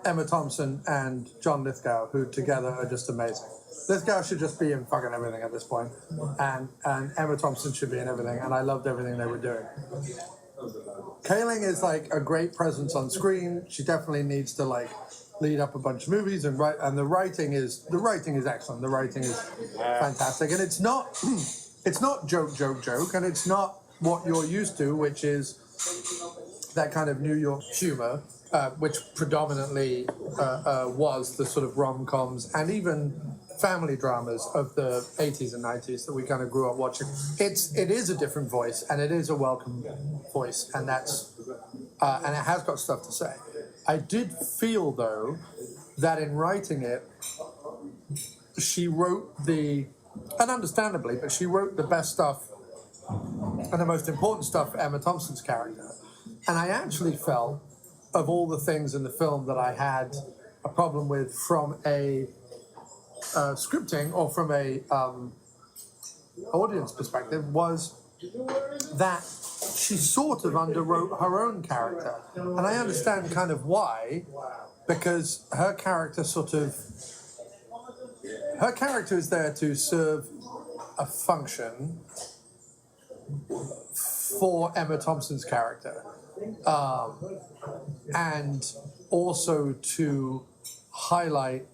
Emma Thompson and John Lithgow, who together are just amazing. Lithgow should just be in fucking everything at this point, and Emma Thompson should be in everything, and I loved everything they were doing. Kaling is like a great presence on screen. She definitely needs to like lead up a bunch of movies and write, and the writing is excellent. The writing is fantastic, and it's not joke, and it's not what you're used to, which is that kind of New York humor, which predominantly was the sort of rom-coms and even family dramas of the 80s and 90s that we kind of grew up watching. It is a different voice, and it is a welcome voice, and that's and it has got stuff to say. I did feel, though, that in writing it, she wrote and understandably, but she wrote the best stuff and the most important stuff for Emma Thompson's character. And I actually felt, of all the things in the film that I had a problem with from a scripting or from a audience perspective, was that she sort of underwrote her own character. And I understand kind of why, because her character is there to serve a function for Emma Thompson's character, and also to highlight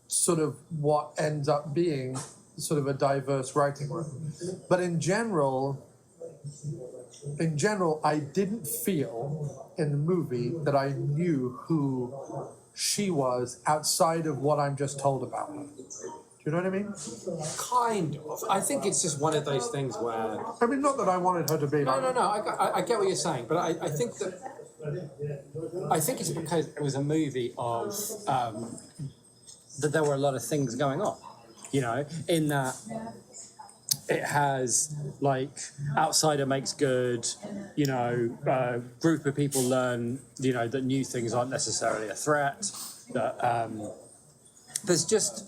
sort of what ends up being sort of a diverse writing room. But in general, I didn't feel in the movie that I knew who she was outside of what I'm just told about her. Do you know what I mean? Kind of. I think it's just one of those things where... I mean, not that I wanted her to be like... No. I get what you're saying, but I think that... I think it's because it was a movie of... that there were a lot of things going on, in that it has, like, outsider makes good, group of people learn, that new things aren't necessarily a threat, that there's just,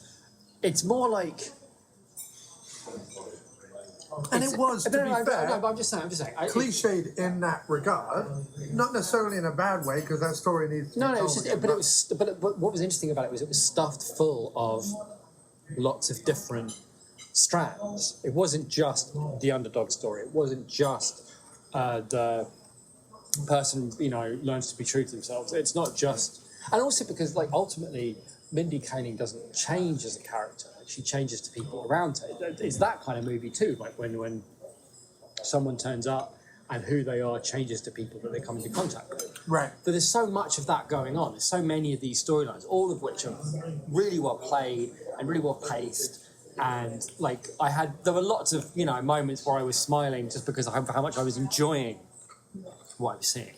it's more like... And it was, to be fair, no, but I'm just saying. Cliched in that regard, not necessarily in a bad way, because that story needs to be told. But what was interesting about it was stuffed full of lots of different strands. It wasn't just the underdog story. It wasn't just the person, learns to be true to themselves. It's not just, and also because, like, ultimately, Mindy Kaling doesn't change as a character. She changes to people around her. It's that kind of movie too, like when someone turns up and who they are changes to people that they come into contact with. Right. But there's so much of that going on. There's so many of these storylines, all of which are really well played and really well paced. And like there were lots of moments where I was smiling just because of how much I was enjoying what I was seeing.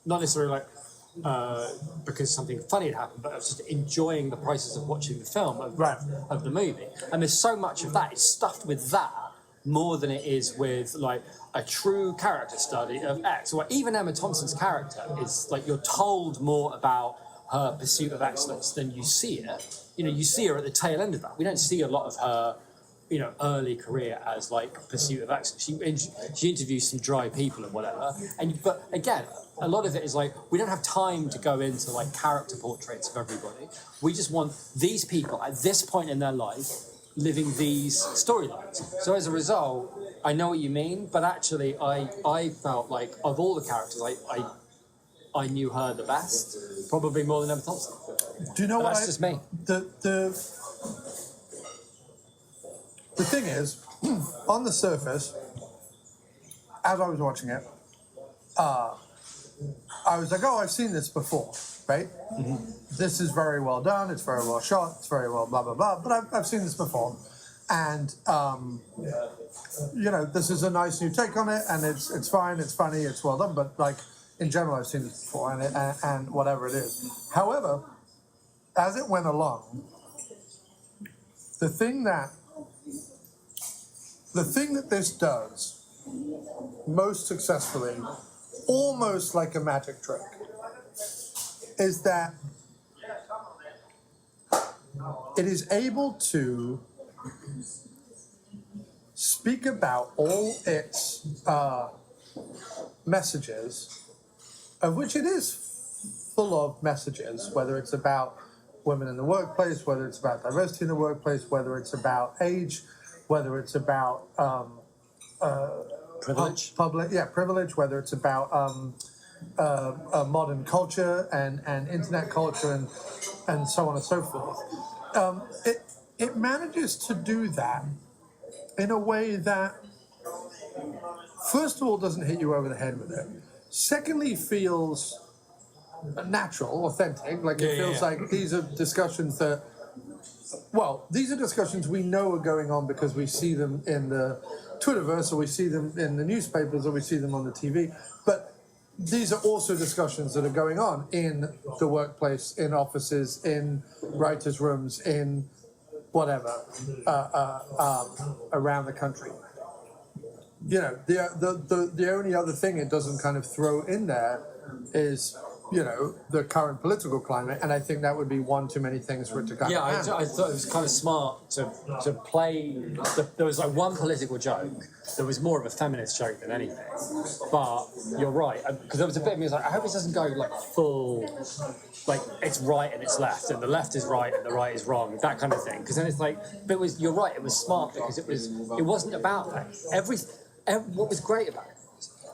Not necessarily like because something funny had happened, but I was just enjoying the process of watching the film of the movie. And there's so much of that. It's stuffed with that more than it is with like a true character study of X. Or even Emma Thompson's character is like you're told more about her pursuit of excellence than you see it. You see her at the tail end of that. We don't see a lot of her early career as like pursuit of excellence. She interviews some dry people and whatever. But again, a lot of it is like we don't have time to go into like character portraits of everybody. We just want these people at this point in their life living these storylines. So as a result, I know what you mean, but actually I felt like of all the characters, I knew her the best, probably more than Emma Thompson. Do you know what? That's just me. The thing is, on the surface, as I was watching it, I was like, oh, I've seen this before, right? Mm-hmm. This is very well done, it's very well shot, it's very well blah, blah, blah, but I've seen this before. And, this is a nice new take on it, and it's fine, it's funny, it's well done, but like, in general, I've seen this before, and whatever it is. However, as it went along, the thing that this does most successfully, almost like a magic trick, is that it is able to speak about all its messages, of which it is full of messages, whether it's about women in the workplace, whether it's about diversity in the workplace, whether it's about age, whether it's about privilege, privilege, whether it's about modern culture and internet culture and so on and so forth. It manages to do that in a way that, first of all, doesn't hit you over the head with it. Secondly, feels natural, authentic. Like it feels like these are discussions that, these are discussions we know are going on because we see them in the Twitterverse, or we see them in the newspapers, or we see them on the TV. But these are also discussions that are going on in the workplace, in offices, in writers' rooms, in whatever, around the country. The only other thing it doesn't kind of throw in there is, the current political climate, and I think that would be one too many things for it to kind of handle. I thought it was kind of smart to play. There was like one political joke that was more of a feminist joke than anything. But you're right, because there was a bit of me was like, I hope it doesn't go like full, like it's right and it's left, and the left is right and the right is wrong, that kind of thing. Because then it's like, but you're right, it was smart because it wasn't about that. What was great about it,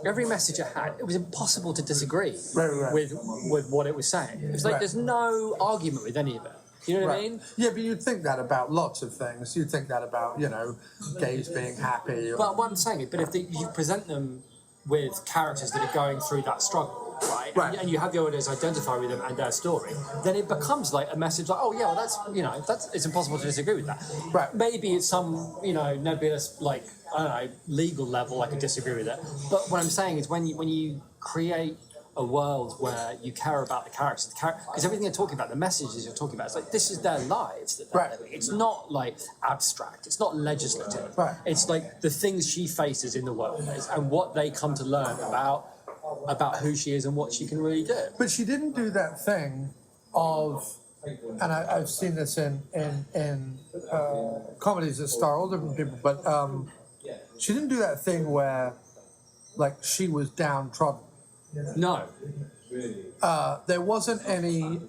every message it had, it was impossible to disagree with what it was saying. It was like there's no argument with any of it. You know what I mean? Yeah, but you'd think that about lots of things. You'd think that about, gays being happy. But what I'm saying is, you present them with characters that are going through that struggle, right? And you have the audience identify with them and their story, then it becomes like a message like, oh yeah, well that's it's impossible to disagree with that. Right. Maybe it's some, nebulous, like, I don't know, legal level I could disagree with it. But what I'm saying is when you create a world where you care about the characters, because everything you're talking about, the messages you're talking about, it's like this is their lives that they're living. It's not like abstract. It's not legislative. Right. It's like the things she faces in the workplace and what they come to learn about who she is and what she can really do. But she didn't do that thing of, and I've seen this in comedies that star all different people, but she didn't do that thing where, like, she was downtrodden. No. There wasn't any.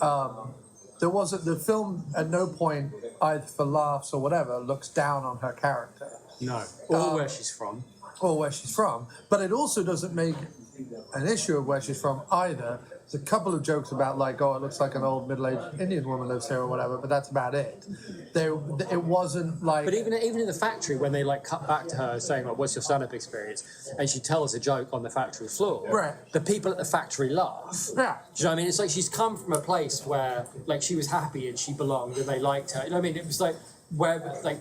The film at no point, either for laughs or whatever, looks down on her character. No. Or where she's from. But it also doesn't make an issue of where she's from either. There's a couple of jokes about like, oh, it looks like an old middle-aged Indian woman lives here or whatever, but that's about it. It wasn't like... But even in the factory, when they like cut back to her saying, like, what's your stand-up experience? And she tells a joke on the factory floor. The people at the factory laugh. Yeah. Do you know what I mean? It's like she's come from a place where like she was happy and she belonged and they liked her. You know what I mean? It was like... where like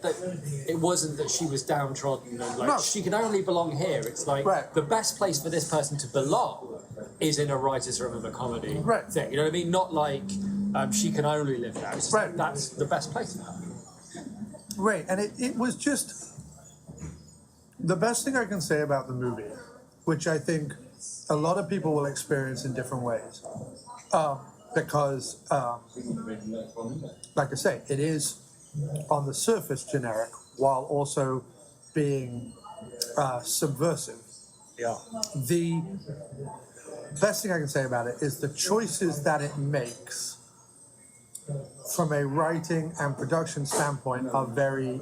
it wasn't that she was downtrodden and like she can only belong here. It's like the best place for this person to belong is in a writer's room of a comedy thing. You know what I mean? Not like she can only live there. It's just like, that's the best place for her. Right, and it was just the best thing I can say about the movie, which I think a lot of people will experience in different ways, because, like I say, it is on the surface generic, while also being subversive. Yeah. The best thing I can say about it is the choices that it makes from a writing and production standpoint are very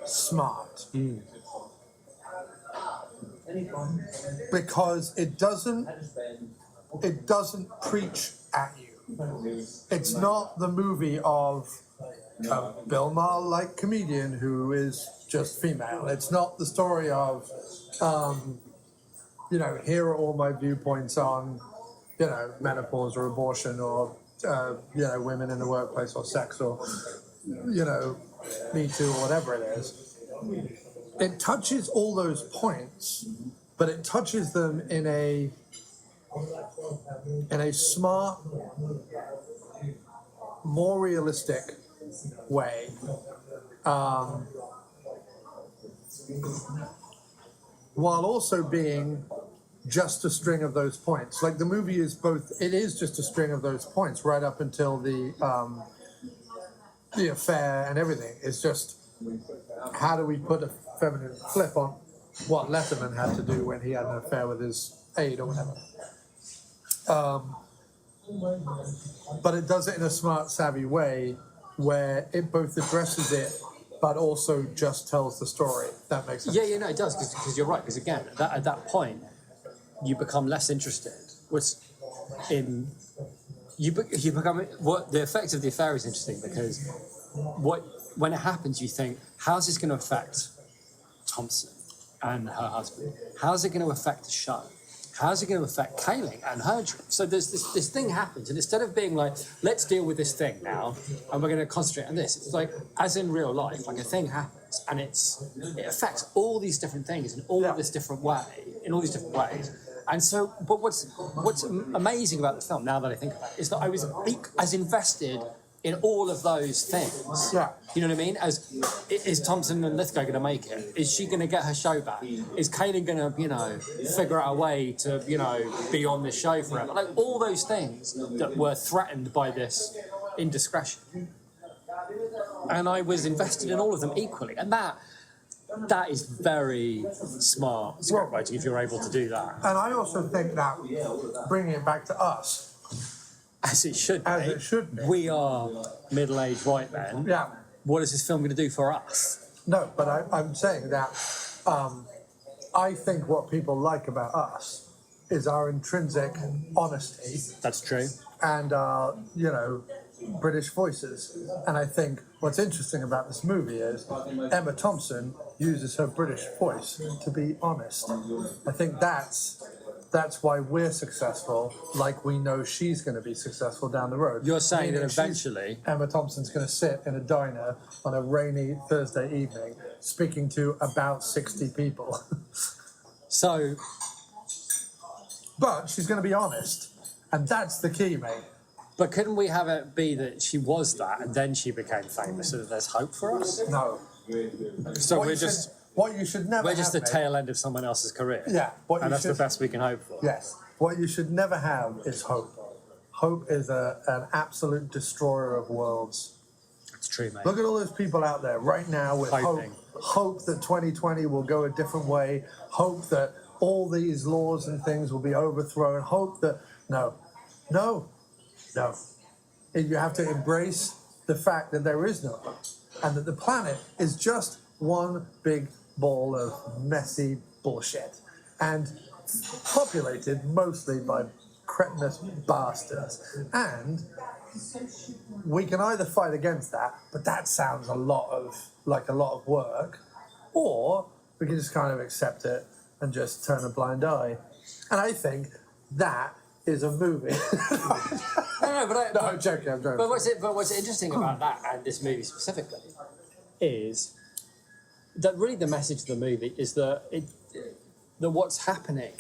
smart. Because it doesn't preach at you. It's not the movie of a Bill Maher-like comedian who is just female. It's not the story of, here are all my viewpoints on, menopause or abortion or, women in the workplace or sex or, Me Too or whatever it is. It touches all those points, but it touches them in a smart, more realistic way. While also being just a string of those points. Like the movie is it is just a string of those points right up until the affair and everything. It's just, how do we put a feminine flip on what Letterman had to do when he had an affair with his aide or whatever. But it does it in a smart, savvy way where it both addresses it but also just tells the story. That makes sense. Yeah, it does, because you're right, because again, at that point, you become less interested. You become, what the effect of the affair is interesting, because when it happens, you think, how's this going to affect Thompson and her husband? How's it going to affect the show? How's it going to affect Kaling and her dream? So there's this thing happens, and instead of being like, let's deal with this thing now, and we're going to concentrate on this, it's like, as in real life, like a thing happens, and it affects all these different things in all these different ways. And so, but what's amazing about the film, now that I think about it, is that I was as invested in all of those things. Yeah. You know what I mean? Is Thompson and Lithgow going to make it? Is she going to get her show back? Is Kaling going to, figure out a way to, be on this show forever? Like, all those things that were threatened by this indiscretion. And I was invested in all of them equally. And that is very smart script writing, if you're able to do that. And I also think that, bringing it back to us, As it should be. As it should be. We are middle-aged white men. Yeah. What is this film going to do for us? No, but I'm saying that I think what people like about us is our intrinsic honesty. That's true. And our, British voices. And I think what's interesting about this movie is Emma Thompson uses her British voice to be honest. I think that's why we're successful, like we know she's going to be successful down the road. You're saying that eventually Emma Thompson's going to sit in a diner on a rainy Thursday evening speaking to about 60 people. But she's going to be honest. And that's the key, mate. But couldn't we have it be that she was that and then she became famous so that there's hope for us? No. So We're just the tail end of someone else's career. Yeah. And that's the best we can hope for. Yes. What you should never have is hope. Hope is an absolute destroyer of worlds. It's true, mate. Look at all those people out there right now with Hoping. Hope that 2020 will go a different way. Hope that all these laws and things will be overthrown. Hope that... No. You have to embrace the fact that there is no hope. And that the planet is just one big ball of messy bullshit. And populated mostly by cretinous bastards. And we can either fight against that, but that sounds like a lot of work, or we can just kind of accept it and just turn a blind eye. And I think that is a movie. I'm joking. But what's interesting about that and this movie specifically is that really the message of the movie is that what's happening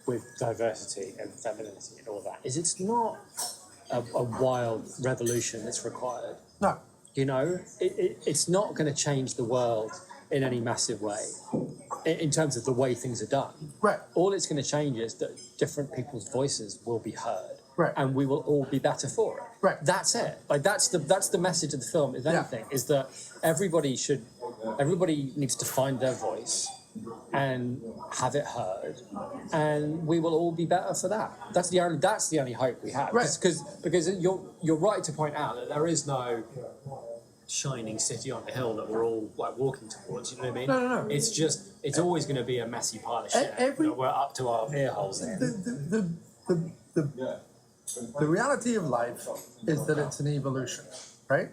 with diversity and femininity and all that is it's not a wild revolution that's required. No. It's not going to change the world in any massive way in terms of the way things are done. Right. All it's going to change is that different people's voices will be heard. Right. And we will all be better for it. Right. That's it. Like that's the message of the film, if anything, is that everybody should Everybody needs to find their voice and have it heard, and we will all be better for that. That's the only hope we have. Right. Because you're right to point out that there is no shining city on the hill that we're all like walking towards. You know what I mean? No. It's always going to be a messy pile of shit. That we're up to our ear holes in. The reality of life is that it's an evolution, right?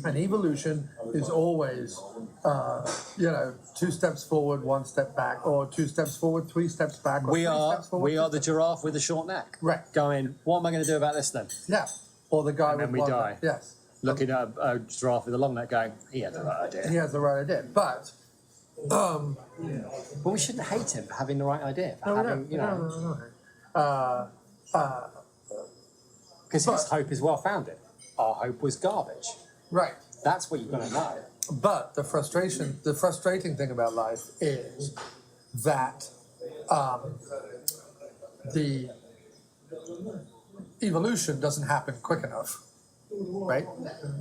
And evolution is always, 2 steps forward, 1 step back, or 2 steps forward, 3 steps back. Or We 3 are steps forward, 2 the steps giraffe with the short neck. Right. Going, what am I going to do about this then? Yeah. Or the guy And then with we one die. leg. Yes. Looking at a giraffe with a long neck going, he had the right idea. He has the right idea. But But we shouldn't hate him for having the right idea. no. Because his hope is well founded. Our hope was garbage. Right. That's what you've got to know. But the frustrating thing about life is that the evolution doesn't happen quick enough, right?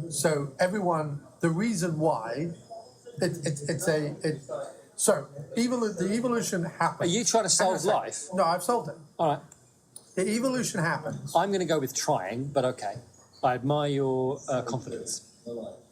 So the reason why the evolution happens. Are you trying to solve life? No, I've solved it. All right. The evolution happens. I'm going to go with trying, but okay. I admire your confidence.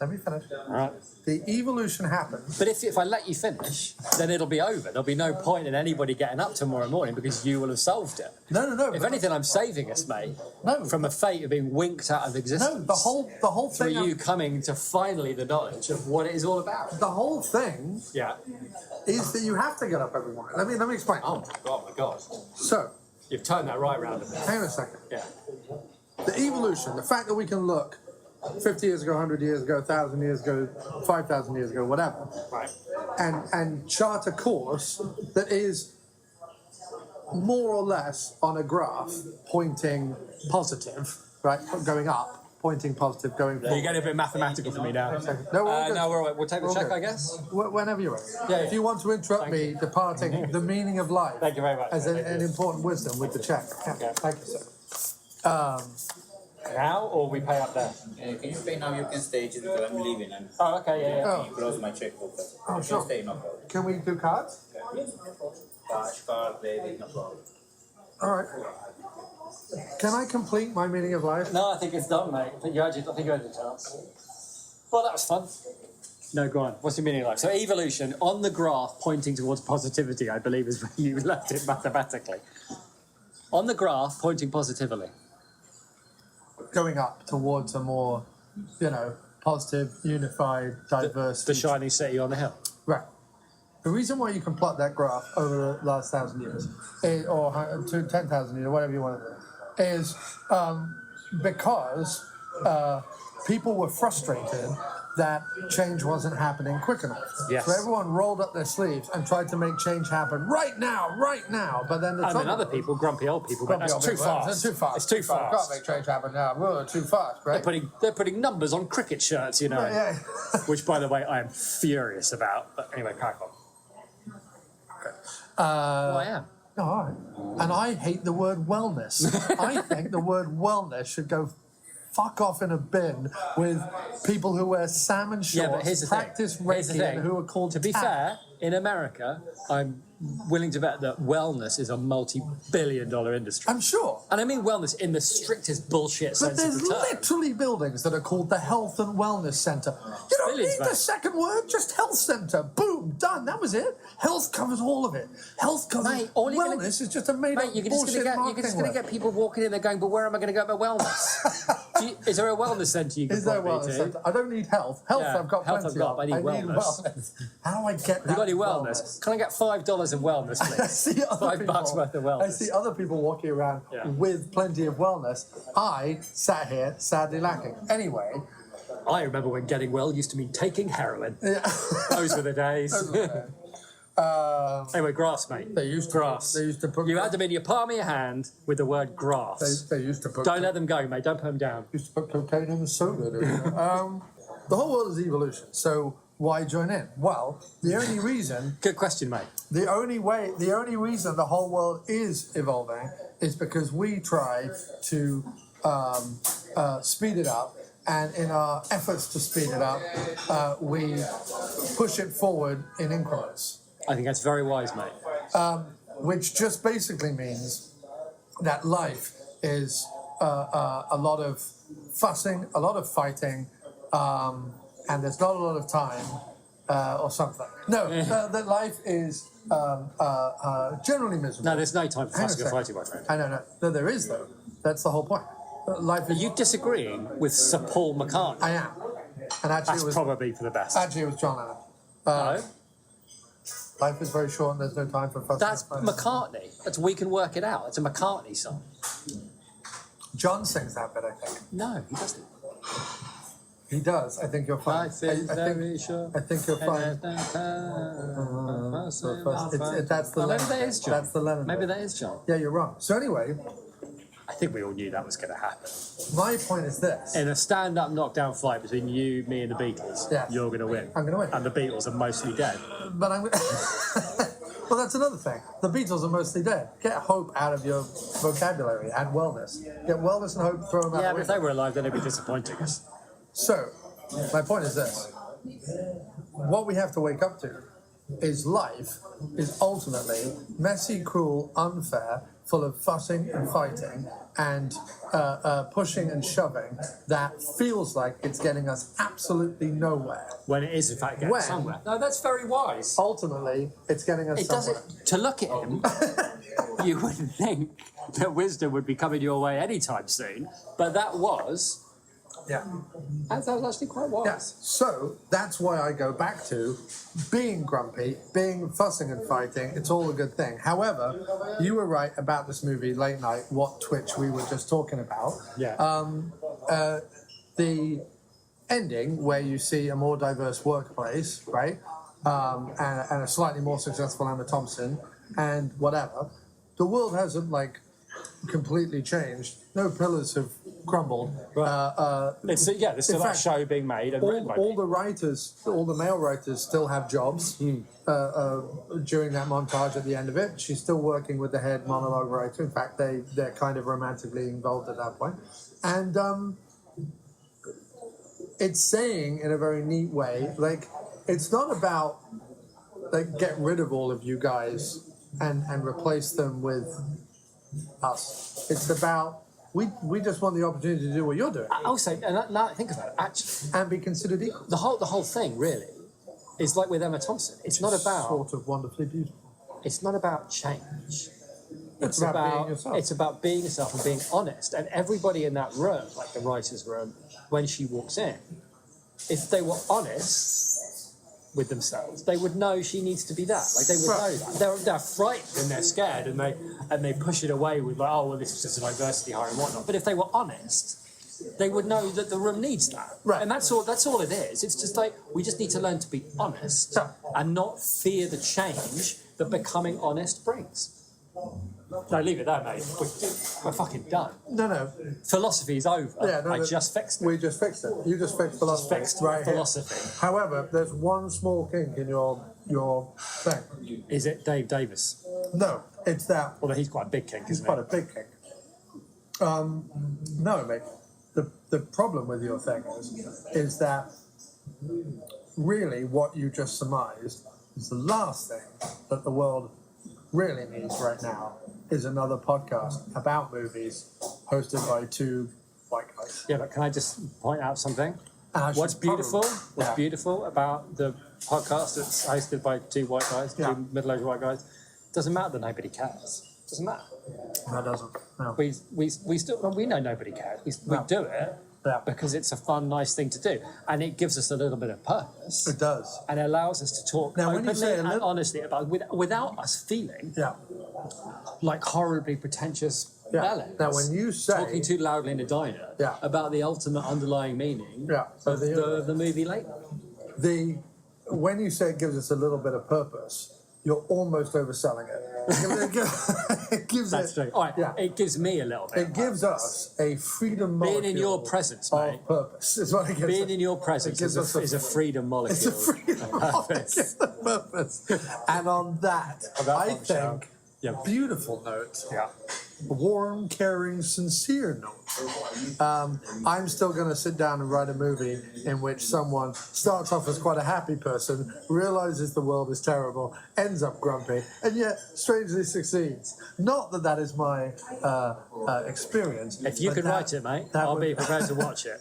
Let me finish. All right. The evolution happens. But if I let you finish, then it'll be over. There'll be no point in anybody getting up tomorrow morning because you will have solved it. No. If anything, I'm saving us, mate. No. From a fate of being winked out of existence. No, the whole Through thing. you coming to finally the knowledge of what it is all about. The whole thing Yeah. is that you have to get up every morning. Let me explain. Oh my god. So, You've turned that right round a bit. hang on a second. Yeah. The evolution, the fact that we can look 50 years ago, 100 years ago, 1,000 years ago, 5,000 years ago, whatever, Right. and chart a course that is more or less on a graph pointing positive, right, going up, pointing positive, going forward. You're getting a bit mathematical for me now. No, we're all good. No, we're all right. We'll take the We're all check, good. I guess. Whenever you're ready. Yeah, If you want to interrupt me departing the meaning of life Thank you very much. as an important wisdom with the check. Okay. Thank you, sir. Now, or we pay up there? Can you pay now? You can stay just because I'm leaving. Oh, okay, yeah. Oh. You close my checkbook. Oh, You sure. can stay, no problem. Can we do cards? Cash, card, debit, no problem. All right. Can I complete my meaning of life? No, I think it's done, mate. I think you had a chance. Well, that was fun. No, go on. What's your meaning of life? So evolution, on the graph pointing towards positivity, I believe is where you left it mathematically. On the graph pointing positively. Going up towards a more, positive, unified, diverse. The shining city on the hill. Right. The reason why you can plot that graph over the last 1,000 years, or 10,000 years, whatever you want to do, is because people were frustrated that change wasn't happening quick enough. Yes. So everyone rolled up their sleeves and tried to make change happen right now. But then Other people, grumpy old people, but that's too fast. It's too fast. It's too fast. Can't make change happen now. Whoa, too fast, right? They're putting numbers on cricket shirts, Yeah. which, by the way, I am furious about. But anyway, crack on. Well, I am. No, all right. And I hate the word wellness. I think the word wellness should go fuck off in a bin with people who wear salmon shorts, Yeah, but here's the practice thing. Here's the Reiki, thing. and who are called To be tap. fair, in America, I'm willing to bet that wellness is a multi-billion-dollar industry. I'm sure. And I mean wellness in the strictest bullshit But sense of there's the term. literally buildings that are called the Health and Wellness Centre. You don't Billions, need the mate. second word, just Health Centre. Boom, done. That was it. Health covers all of it. Health covers Mate, all you're gonna- wellness is just a made-up Mate, you're just bullshit going marketing to word. get people walking in there going, but where am I going to get my wellness? Is there a wellness centre you can Is there a point me wellness to? centre? I don't need health. Health Yeah, I've got health plenty I've got, of. but I need wellness. wellness. How do I get that? Have you got any wellness? Can I get $5 in wellness, I please? see other $5 people, worth of I wellness. see other people walking around Yeah. with plenty of wellness. I sat here sadly lacking. Anyway, I remember when getting well used to mean taking heroin. yeah. Those were the days. Anyway, grass, mate. They used to grass. They used to put. You had them in your palm of your hand with the word grass. They used to put. Don't let them go, mate. Don't put them down. Used to put cocaine in the soda. The whole world is evolution. So why join in? Well, the only reason. Good question, mate. The only reason the whole world is evolving is because we try to speed it up and in our efforts to speed it up, we push it forward in increments. I think that's very wise, mate. Which just basically means that life is a lot of fussing, a lot of fighting, and there's not a lot of time or something. No, that life is generally miserable. No, there's no time for fussing and fighting, my friend. I know. No, there is, though. That's the whole point. Life Are is... you disagreeing with Sir Paul McCartney? I am. And actually, That's probably for the best. Actually, it was John Lennon. No? Life is very short and there's no time for fussing. That's McCartney. That's We Can Work It Out. It's a McCartney song. John sings that bit, I think. No, he doesn't. He does. I think you'll find. Life is very short. I think you'll find. That's the Maybe that is John. That's the Lennon. Maybe that is John. Yeah, you're wrong. So anyway, I think we all knew that was going to happen. my point is this. In a stand-up knockdown fight between you, me, and the Beatles, Yeah. you're going to win. I'm going to win. And the Beatles are mostly dead. But I'm. Well, that's another thing. The Beatles are mostly dead. Get hope out of your vocabulary and wellness. Get wellness and hope, throw them out. Yeah, the but if window. they were alive, then they'd be disappointing us. So, my point is this. What we have to wake up to is life is ultimately messy, cruel, unfair, full of fussing and fighting and pushing and shoving that feels like it's getting us absolutely nowhere. When it is, in fact, getting somewhere. No, that's very wise. Ultimately, it's getting us It somewhere. doesn't. To look at him, you would think that wisdom would be coming your way anytime soon, but that was. Yeah. That was actually quite wise. Yes. So that's why I go back to being grumpy, being fussing and fighting. It's all a good thing. However, you were right about this movie, Late Night, What Twitch we were just talking about. Yeah. The ending where you see a more diverse workplace, right? And a slightly more successful Emma Thompson and whatever. The world hasn't completely changed. No pillars have crumbled. Right. There's still that show being made and written by all the writers, all the male writers, still have jobs during that montage at the end of it. She's still working with the head monologue writer. In fact, they're kind of romantically involved at that point. And it's saying in a very neat way, it's not about get rid of all of you guys and replace them with us. It's about we just want the opportunity to do what you're doing. Also, and now I think about it, actually, and be considered equal. The whole thing really is like with Emma Thompson. It's not about sort of wonderfully beautiful. It's not about change. It's about being yourself. It's about being yourself and being honest. And everybody in that room, like the writer's room, when she walks in, if they were honest with themselves, they would know she needs to be that. They would know that. They're frightened and they're scared and they push it away with this is just a diversity hire and whatnot. But if they were honest, they would know that the room needs that. Right. And that's all it is. It's just we just need to learn to be honest and not fear the change that becoming honest brings. No, leave it there, mate. We're fucking done. No. Philosophy's over. Yeah, I just fixed it. We just fixed it. You just fixed philosophy. Philosophy. Here. However, there's one small kink in your thing. Is it Dave Davis? No, it's that. Well, he's quite a big kink, He's isn't quite a big kink. No, mate. The problem with your thing is that really what you just surmised is the last thing that the world really needs right now is another podcast about movies hosted by two white guys. Yeah, but can I just point out something? What's beautiful about the podcast that's hosted by two white guys, two middle-aged white guys, doesn't matter that nobody cares. Doesn't matter. No, it doesn't. No. We know nobody cares. We do it because it's a fun, nice thing to do, and it gives us a little bit of purpose. It does, and it allows us to talk openly and honestly about without us feeling like horribly pretentious. Now, when you say talking too loudly in a diner about the ultimate underlying meaning of the movie Late Night. When you say it gives us a little bit of purpose, you're almost overselling it. It gives That's true. All right, it gives me a little bit. It gives us a freedom molecule. Being in your presence, mate. Of purpose is what it gives. Being in your presence is a freedom molecule. It's a freedom molecule of purpose. And on that, I think, beautiful note. warm, caring, sincere note. I'm still going to sit down and write a movie in which someone starts off as quite a happy person, realizes the world is terrible, ends up grumpy, and yet strangely succeeds. Not that that is my experience. If you could write it, mate, I'll be prepared to watch it.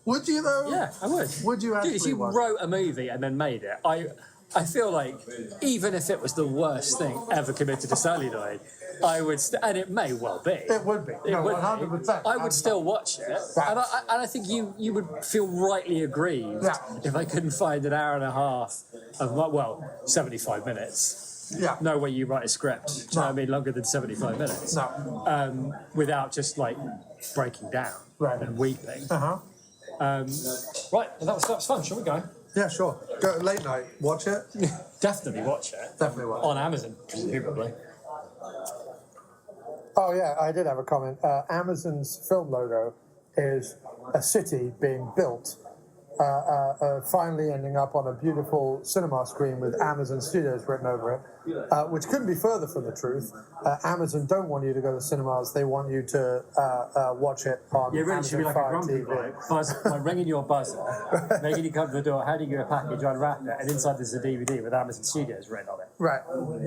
Would you, though? Yeah, I would. Would you actually? Dude, if you wrote a movie and then made it, I feel like even if it was the worst thing ever committed to celluloid, I would, and it may well be. It would be. It would 100%. I would still watch it, and I think you would feel rightly aggrieved if I couldn't find an hour and a half of 75 minutes. Yeah. No way you write a script. Do you know what I mean? Longer than 75 minutes. No. Without just like breaking down and weeping. Uh-huh. Right, that was fun. Shall we go? Yeah, sure. Go late night. Watch it. Definitely watch it. Definitely watch it. On Amazon, presumably. Oh, yeah, I did have a comment. Amazon's film logo is a city being built, finally ending up on a beautiful cinema screen with Amazon Studios written over it, which couldn't be further from the truth. Amazon don't want you to go to cinemas. They want you to watch it on really Amazon should be like a Fire grumpy TV. bloke, like ringing your buzzer, making you come to the door, handing you a package, unwrap it, and inside there's a DVD with Amazon Studios written on it. Right,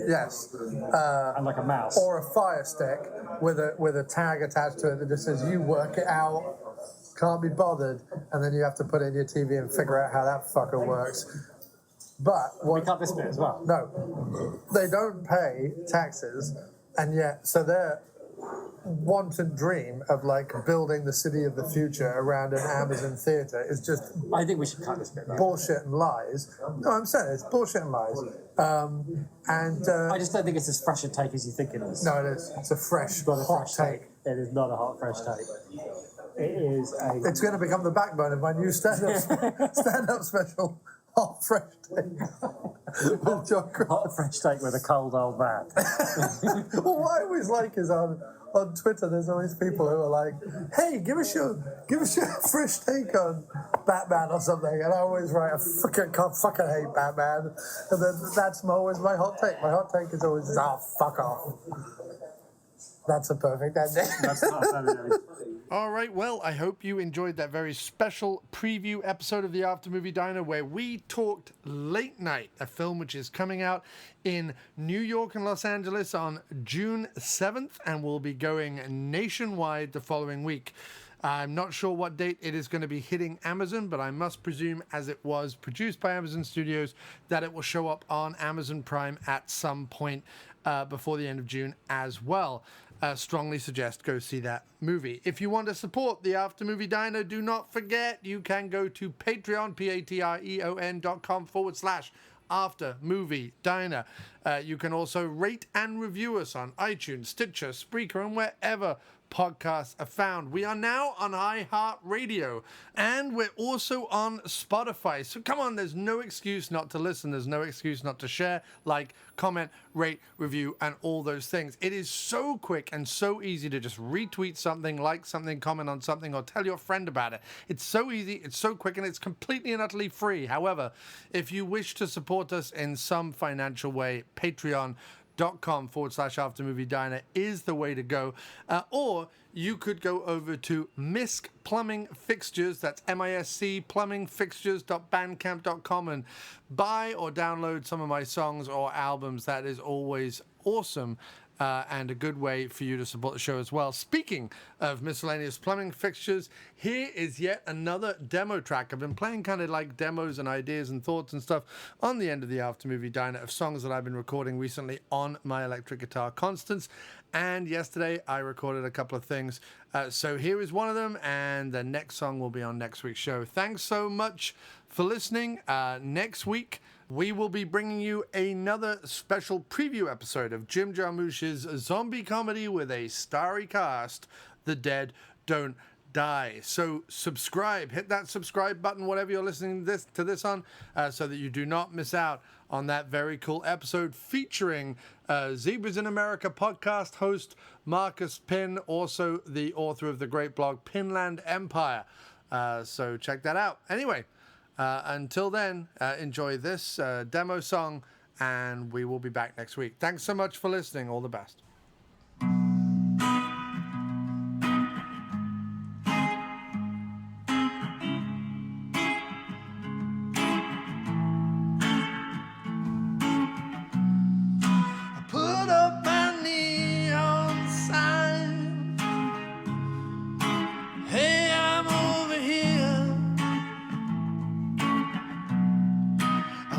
yes. And like a mouse. Or a Fire Stick with a tag attached to it that just says, you work it out. Can't be bothered, and then you have to put it in your TV and figure out how that fucker works. But we cut this bit as well. No, they don't pay taxes, and yet so their wanton dream of like building the city of the future around an Amazon theater is just. I think we should cut this bit. Bullshit and lies. No, I'm saying it's bullshit and lies. I just don't think it's as fresh a take as you think it is. No, it is. It's a fresh, hot take. It is not a hot, fresh take. It is a. It's going to become the backbone of my new stand-up special. Hot fresh take with John Cross. Hot fresh take with a cold old man. Well, what I always like is on Twitter. There's always people who are like, "Hey, give us your fresh take on Batman or something," and I always write, "I fucking hate Batman," and then that's always my hot take. My hot take is always, "Oh, fuck off." That's a perfect ending. That's not ending. All right, well, I hope you enjoyed that very special preview episode of the After Movie Diner where we talked Late Night, a film which is coming out in New York and Los Angeles on June 7th and will be going nationwide the following week. I'm not sure what date it is going to be hitting Amazon, but I must presume, as it was produced by Amazon Studios, that it will show up on Amazon Prime at some point before the end of June as well. Strongly suggest go see that movie. If you want to support the After Movie Diner, do not forget you can go to Patreon, patreon.com/After Movie Diner. You can also rate and review us on iTunes, Stitcher, Spreaker, and wherever podcasts are found. We are now on iHeartRadio, and we're also on Spotify. So come on, there's no excuse not to listen. There's no excuse not to share, like, comment, rate, review, and all those things. It is so quick and so easy to just retweet something, like something, comment on something, or tell your friend about it. It's so easy, it's so quick, and it's completely and utterly free. However, if you wish to support us in some financial way, patreon.com/After Movie Diner is the way to go. Or you could go over to Misc Plumbing Fixtures, that's MISC plumbingfixtures.bandcamp.com, and buy or download some of my songs or albums. That is always awesome. And a good way for you to support the show as well. Speaking of miscellaneous plumbing fixtures, here is yet another demo track. I've been playing kind of like demos and ideas and thoughts and stuff on the end of the After Movie Diner of songs that I've been recording recently on my electric guitar Constance. And yesterday I recorded a couple of things. So here is one of them, and the next song will be on next week's show. Thanks so much for listening. Next week, we will be bringing you another special preview episode of Jim Jarmusch's zombie comedy with a starry cast, The Dead Don't Die. So subscribe, hit that subscribe button, whatever you're listening to this on, so that you do not miss out on that very cool episode featuring Zebras in America podcast host Marcus Pinn, also the author of the great blog Pinland Empire. So check that out. Anyway, until then, enjoy this demo song, and we will be back next week. Thanks so much for listening. All the best.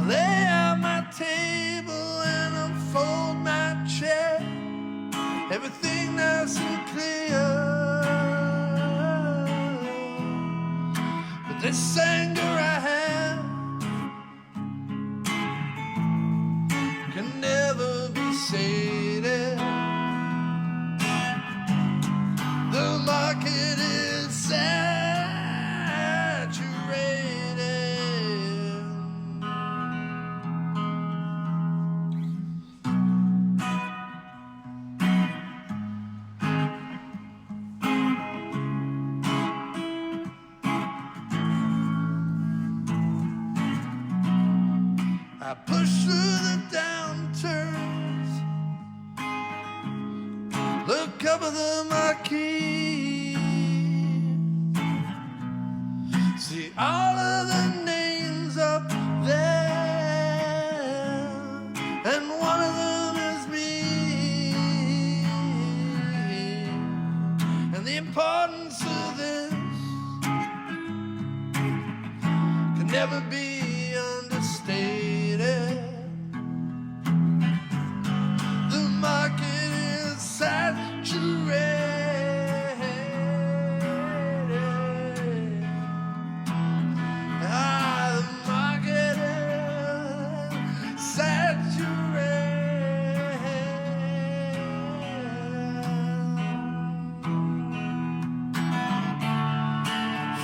lay out my table and unfold my chair. Everything nice and clear. But this anger I have can never be sated. The market is saturated. I push through the downturns, look up at the marquee, see all of the names up there, and one of them is me. And the importance of this can never be understated. The market is saturated. The market is saturated.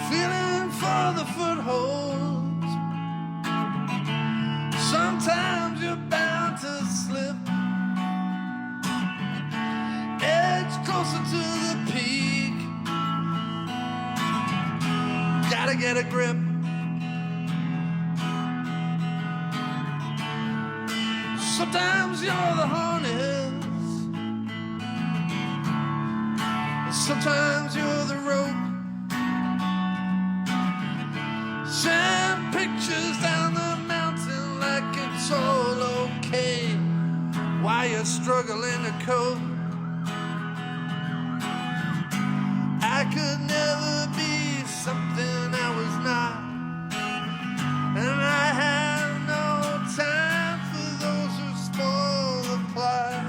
Feeling for the footholds. Sometimes you're bound to slip. Edge closer to the peak. Gotta get a grip. Sometimes you're the harness. Sometimes you're the rope. Send pictures down the mountain like it's all okay while you're struggling to cope. I could never be something I was not, and I have no time for those who spoil the plot.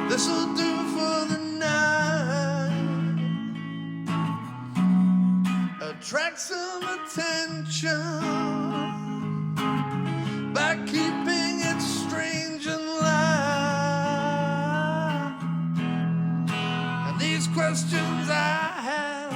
This'll do for the night. Attract some attention by keeping it strange and light. And these questions I have